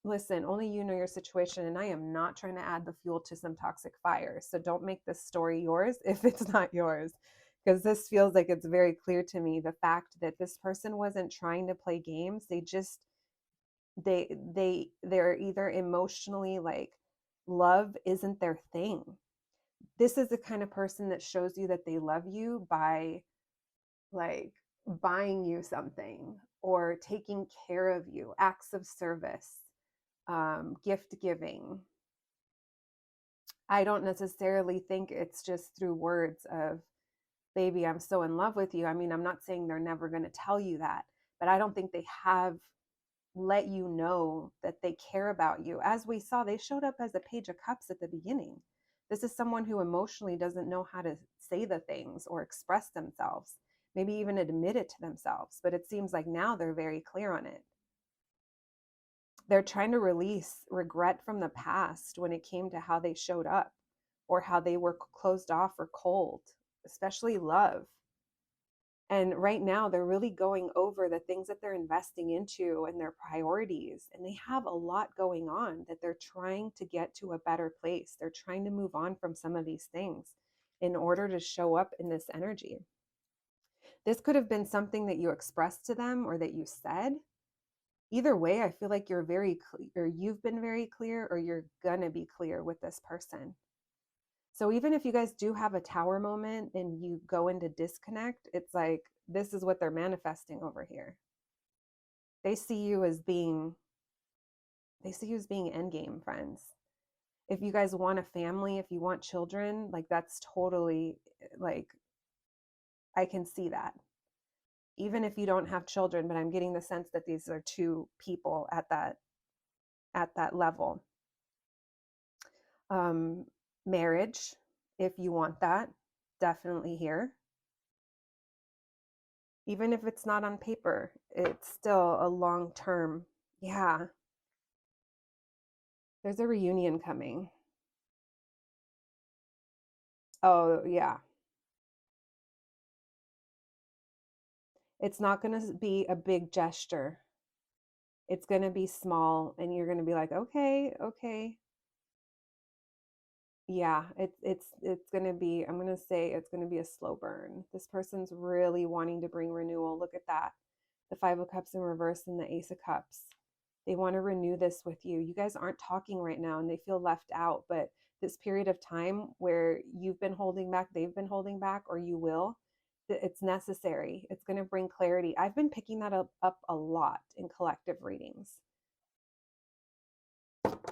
listen, only you know your situation, and I am not trying to add the fuel to some toxic fire. So don't make this story yours if it's not yours, because this feels like it's very clear to me, the fact that this person wasn't trying to play games. They just, they're either emotionally, like, love isn't their thing. This is the kind of person that shows you that they love you by, like, buying you something or taking care of you, acts of service, gift giving. I don't necessarily think it's just through words of, baby, I'm so in love with you. I mean, I'm not saying they're never going to tell you that, but I don't think they have let you know that they care about you. As we saw, they showed up as a Page of Cups at the beginning. This is someone who emotionally doesn't know how to say the things or express themselves, maybe even admit it to themselves. But it seems like now they're very clear on it. They're trying to release regret from the past when it came to how they showed up, or how they were closed off or cold, especially love. And right now, they're really going over the things that they're investing into and their priorities. And they have a lot going on that they're trying to get to a better place. They're trying to move on from some of these things in order to show up in this energy. This could have been something that you expressed to them or that you said. Either way, I feel like you're very clear, or you've been very clear, or you're going to be clear with this person. So even if you guys do have a tower moment and you go into disconnect, it's like, this is what they're manifesting over here. They see you as being, they see you as being endgame friends. If you guys want a family, if you want children, like, that's totally, like, I can see that. Even if you don't have children, but I'm getting the sense that these are two people at that level. Um, Marriage, if you want that, definitely here. Even if it's not on paper, it's still a long term. Yeah, there's a reunion coming. Oh, yeah. It's not going to be a big gesture. It's going to be small, and you're going to be like, okay, okay. Yeah, it's going to be, I'm going to say it's going to be a slow burn. This person's really wanting to bring renewal. Look at that. The 5 of Cups in reverse and the Ace of Cups. They want to renew this with you. You guys aren't talking right now and they feel left out, but this period of time where you've been holding back, they've been holding back, or you will, it's necessary. It's going to bring clarity. I've been picking that up a lot in collective readings.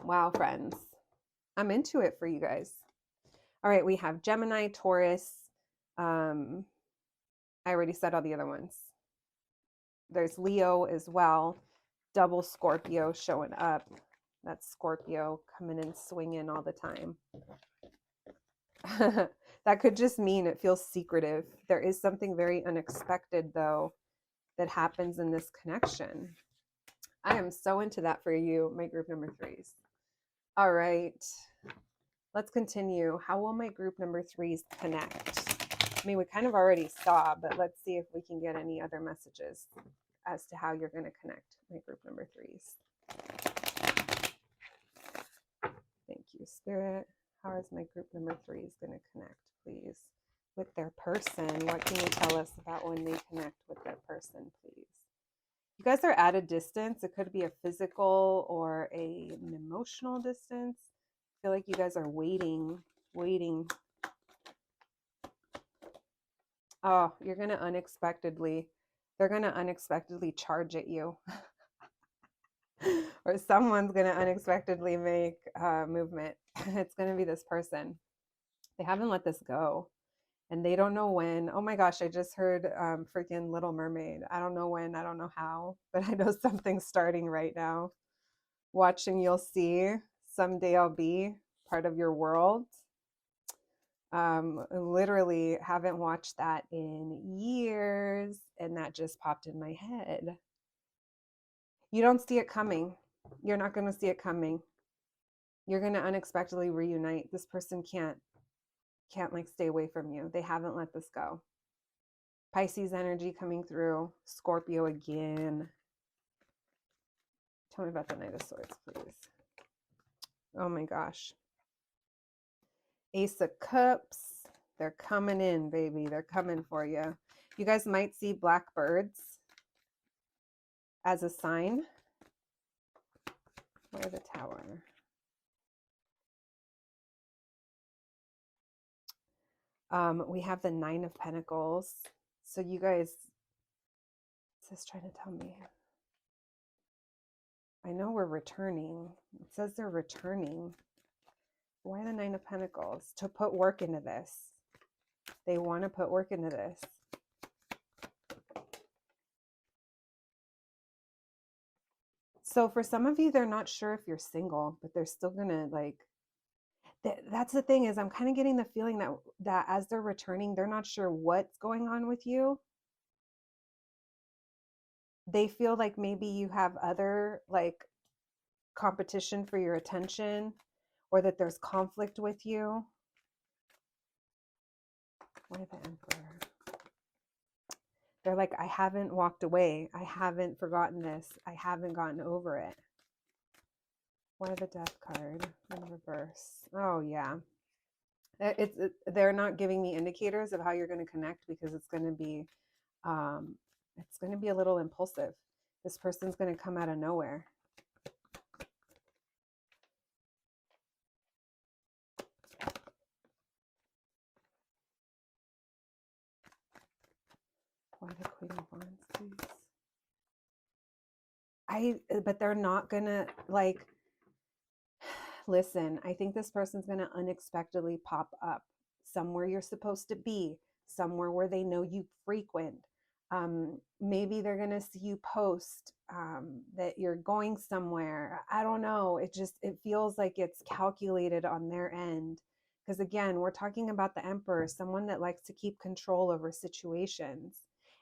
Wow, friends. I'm into it for you guys. All right, we have Gemini, Taurus. I already said all the other ones. There's Leo as well. Double Scorpio showing up. That's Scorpio coming and swinging all the time. That could just mean it feels secretive. There is something very unexpected, though, that happens in this connection. I am so into that for you, my group number threes. All right, let's continue. How will my group number threes connect? I mean, we kind of already saw, but let's see if we can get any other messages as to how you're going to connect my group number threes. Thank you, Spirit. How is my group number threes going to connect, please, with their person? What can you tell us about when they connect with their person, please? You guys are at a distance. It could be a physical or an emotional distance. I feel like you guys are waiting. Oh, they're going to unexpectedly charge at you. Or someone's going to unexpectedly make movement. It's going to be this person. They haven't let this go. And they don't know when. Oh my gosh, I just heard freaking Little Mermaid. I don't know when, I don't know how, but I know something's starting right now. Watching, you'll see. Someday I'll be part of your world. Literally haven't watched that in years, and that just popped in my head. You don't see it coming. You're not going to see it coming. You're going to unexpectedly reunite. This person can't like stay away from you. They haven't let this go. Pisces energy coming through. Scorpio again. Tell me about the Knight of Swords, please. Oh my gosh. Ace of Cups. They're coming in, baby. They're coming for you. You guys might see blackbirds as a sign. Where the Tower? We have the Nine of Pentacles. So you guys, what's this trying to tell me? I know we're returning. It says they're returning. Why the Nine of Pentacles? To put work into this. They want to put work into this. So for some of you, they're not sure if you're single, but they're still going to like, that's the thing is I'm kind of getting the feeling that as they're returning, they're not sure what's going on with you. They feel like maybe you have other like competition for your attention, or that there's conflict with you. Why the Emperor? They're like, I haven't walked away. I haven't forgotten this. I haven't gotten over it. Why the Death card in reverse? Oh yeah. They're not giving me indicators of how you're going to connect because it's going to be a little impulsive. This person's going to come out of nowhere. Why the Queen of Wands, please? But they're not going to like, listen, I think this person's going to unexpectedly pop up somewhere you're supposed to be, somewhere where they know you frequent. Maybe they're going to see you post that you're going somewhere. I don't know. It feels like it's calculated on their end. Because again, we're talking about the Emperor, someone that likes to keep control over situations.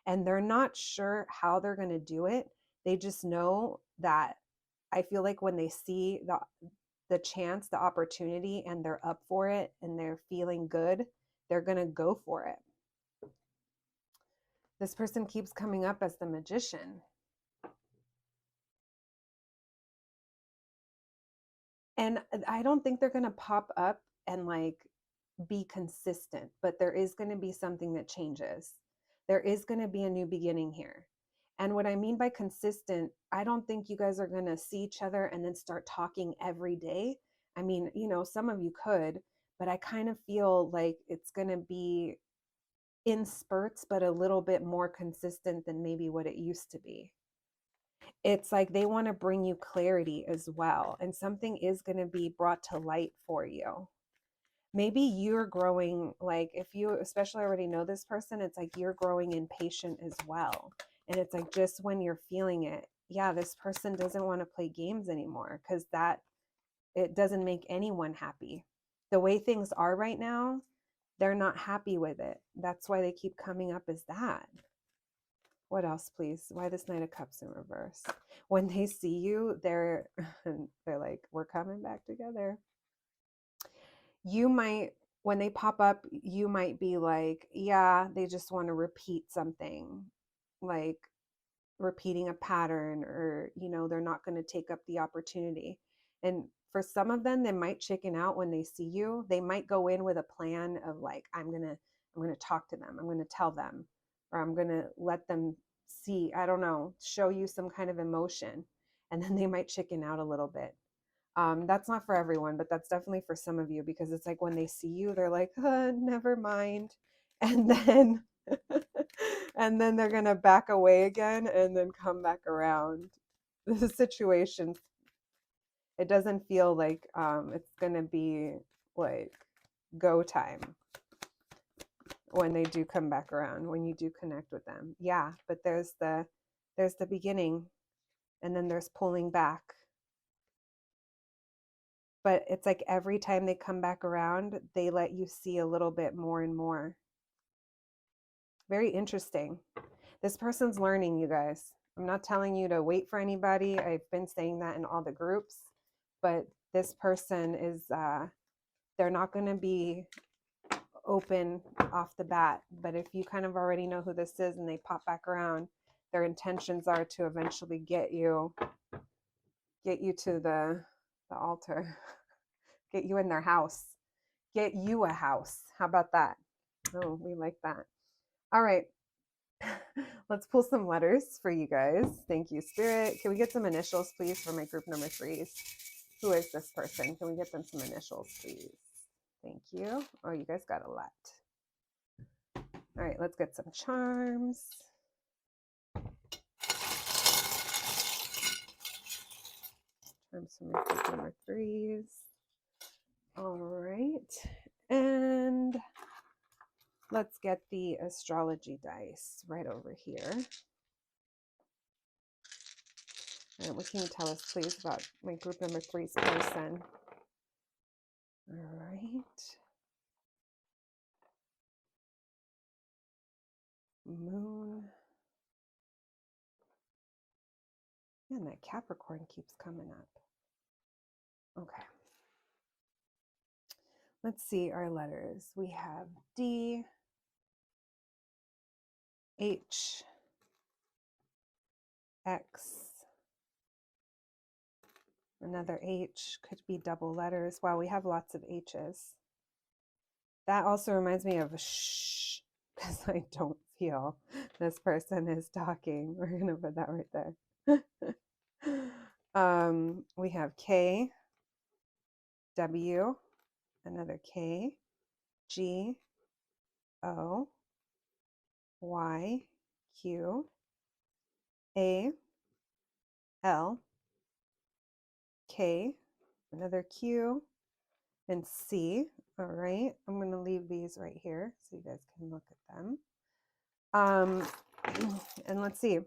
And they're not sure how they're going to do it. They just know that I feel like when they see the chance, the opportunity, and they're up for it and they're feeling good, they're going to go for it. This person keeps coming up as the Magician. And I don't think they're going to pop up and like be consistent, but there is going to be something that changes. There is going to be a new beginning here. And what I mean by consistent, I don't think you guys are going to see each other and then start talking every day. I mean, some of you could, but I kind of feel like it's going to be in spurts, but a little bit more consistent than maybe what it used to be. It's like they want to bring you clarity as well, and something is going to be brought to light for you. Maybe you're growing, like if you especially already know this person, it's like you're growing impatient as well. And it's like just when you're feeling it, yeah, this person doesn't want to play games anymore because it doesn't make anyone happy. The way things are right now, they're not happy with it. That's why they keep coming up as that. What else, please? Why this Knight of Cups in reverse? When they see you, they're like, we're coming back together. You might, when they pop up, you might be like, yeah, they just want to repeat something, like repeating a pattern, or they're not going to take up the opportunity. And for some of them, they might chicken out when they see you. They might go in with a plan of like, I'm going to talk to them, I'm going to tell them, or I'm going to let them see, I don't know, show you some kind of emotion, and then they might chicken out a little bit. That's not for everyone, but that's definitely for some of you, because it's like when they see you, they're like, never mind. And then and then they're gonna back away again and then come back around. The situation, it doesn't feel like it's gonna be like go time when they do come back around, when you do connect with them. Yeah, but there's the beginning, and then there's pulling back. But it's like every time they come back around, they let you see a little bit more and more. Very interesting. This person's learning, you guys. I'm not telling you to wait for anybody. I've been saying that in all the groups, but this person is, they're not going to be open off the bat. But if you kind of already know who this is and they pop back around, their intentions are to eventually get you to the altar, get you in their house, get you a house. How about that? Oh, we like that. All right. Let's pull some letters for you guys. Thank you, Spirit. Can we get some initials, please, for my group number 3s? Who is this person? Can we get them some initials, please? Thank you. Oh, you guys got a lot. All right, let's get some charms. Charms for my group number 3s. All right. And let's get the astrology dice right over here. And what can you tell us, please, about my group number 3's person? All right. Moon. Man, that Capricorn keeps coming up. Okay. Let's see our letters. We have D, H, X, another H, could be double letters. Wow, we have lots of H's. That also reminds me of shh, because I don't feel this person is talking. We're going to put that right there. We have K, W, another K, G, O, Y, Q, A, L, K, another Q, and C. All right, I'm going to leave these right here so you guys can look at them. And let's see.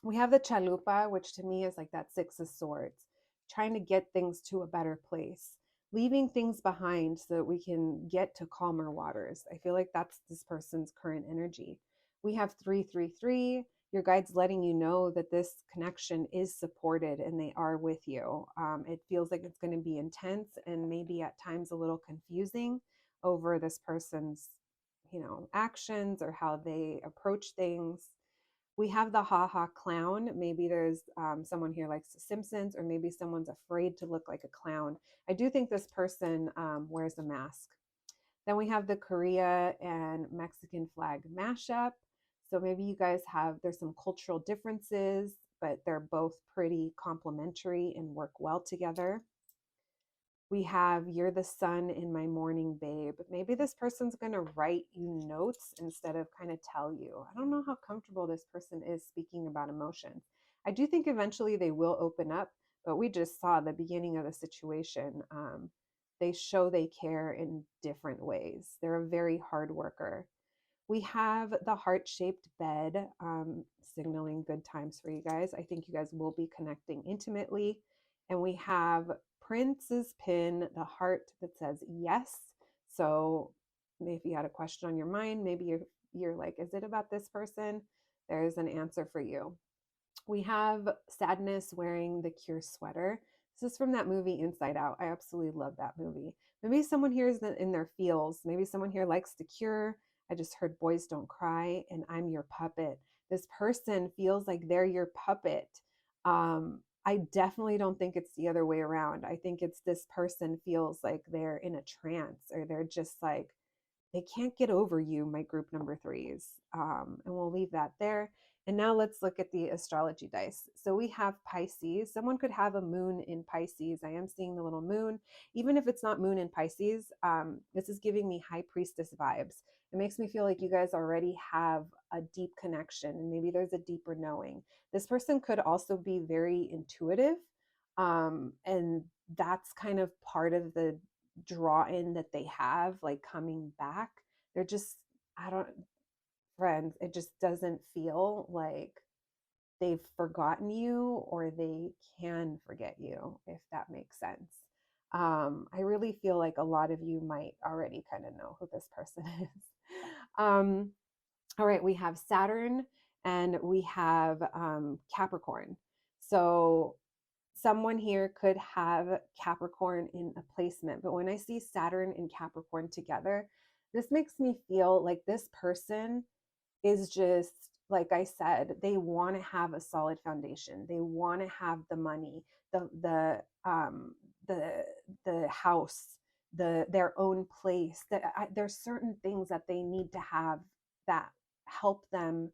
We have the chalupa, which to me is like that 6 of swords, trying to get things to a better place, leaving things behind so that we can get to calmer waters. I feel like that's this person's current energy. We have 333. Your guide's letting you know that this connection is supported and they are with you. It feels like it's going to be intense and maybe at times a little confusing over this person's, actions or how they approach things. We have the ha-ha clown. Maybe there's someone here likes The Simpsons, or maybe someone's afraid to look like a clown. I do think this person wears a mask. Then we have the Korea and Mexican flag mashup. So maybe you guys there's some cultural differences, but they're both pretty complementary and work well together. We have you're the sun in my morning, babe. Maybe this person's going to write you notes instead of kind of tell you. I don't know how comfortable this person is speaking about emotions. I do think eventually they will open up, but we just saw the beginning of the situation. They show they care in different ways. They're a very hard worker. We have the heart-shaped bed, signaling good times for you guys. I think you guys will be connecting intimately. And we have Prince's pin, the heart that says yes. So if you had a question on your mind, maybe you're like, is it about this person? There's an answer for you. We have Sadness wearing the Cure sweater. This is from that movie Inside Out. I absolutely love that movie. Maybe someone here is in their feels. Maybe someone here likes The Cure. I just heard Boys Don't Cry and I'm your puppet. This person feels like they're your puppet. I definitely don't think it's the other way around. I think it's this person feels like they're in a trance, or they're just like, they can't get over you, my group number threes. And we'll leave that there. And now let's look at the astrology dice. So we have Pisces. Someone could have a moon in Pisces. I am seeing the little moon. Even if it's not moon in Pisces, this is giving me high priestess vibes. It makes me feel like you guys already have a deep connection, and maybe there's a deeper knowing. This person could also be very intuitive. And that's kind of part of the draw in that they have, like coming back. They're just, I don't, friends, it just doesn't feel like they've forgotten you or they can forget you, if that makes sense. I really feel like a lot of you might already kind of know who this person is. um, all right, we have Saturn and we have Capricorn. So someone here could have Capricorn in a placement, but when I see Saturn and Capricorn together, this makes me feel like this person is just, like I said, they want to have a solid foundation. They want to have the money, the the house, their own place. There's certain things that they need to have that help them.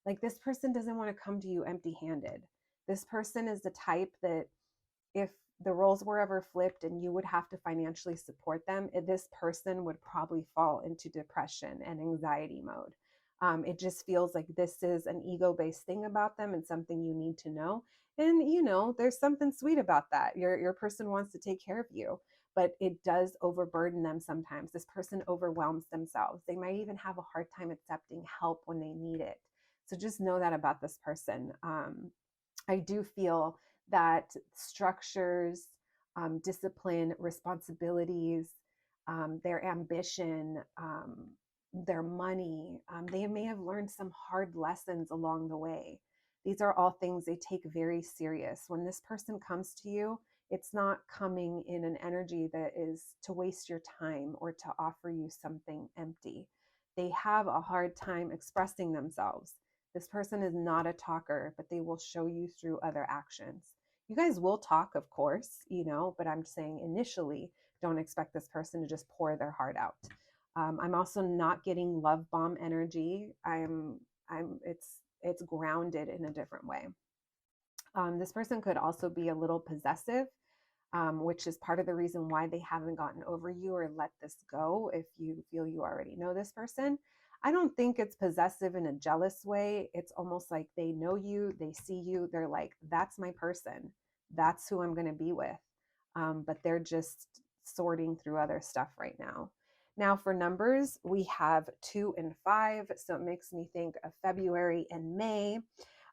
Like, this person doesn't want to come to you empty-handed. This person is the type that, if the roles were ever flipped and you would have to financially support them, this person would probably fall into depression and anxiety mode. It just feels like this is an ego-based thing about them and something you need to know. And there's something sweet about that. Your person wants to take care of you, but it does overburden them sometimes. This person overwhelms themselves. They might even have a hard time accepting help when they need it. So just know that about this person. I do feel that structures, discipline, responsibilities, their ambition, their money, they may have learned some hard lessons along the way. These are all things they take very serious. When this person comes to you, it's not coming in an energy that is to waste your time or to offer you something empty. They have a hard time expressing themselves. This person is not a talker, but they will show you through other actions. You guys will talk, of course, but I'm saying initially, don't expect this person to just pour their heart out. I'm also not getting love bomb energy. It's grounded in a different way. This person could also be a little possessive, which is part of the reason why they haven't gotten over you or let this go. If you feel you already know this person, I don't think it's possessive in a jealous way. It's almost like they know you, they see you, they're like, that's my person, that's who I'm going to be with. But they're just sorting through other stuff right now. Now, for numbers, we have 2 and 5. So it makes me think of February and May.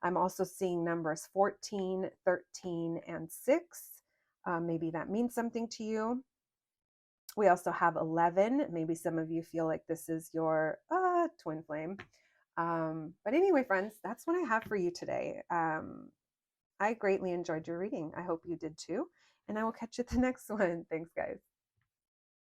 I'm also seeing numbers 14, 13, and 6. Maybe that means something to you. We also have 11. Maybe some of you feel like this is your twin flame. But anyway, friends, that's what I have for you today. I greatly enjoyed your reading. I hope you did too. And I will catch you at the next one. Thanks, guys.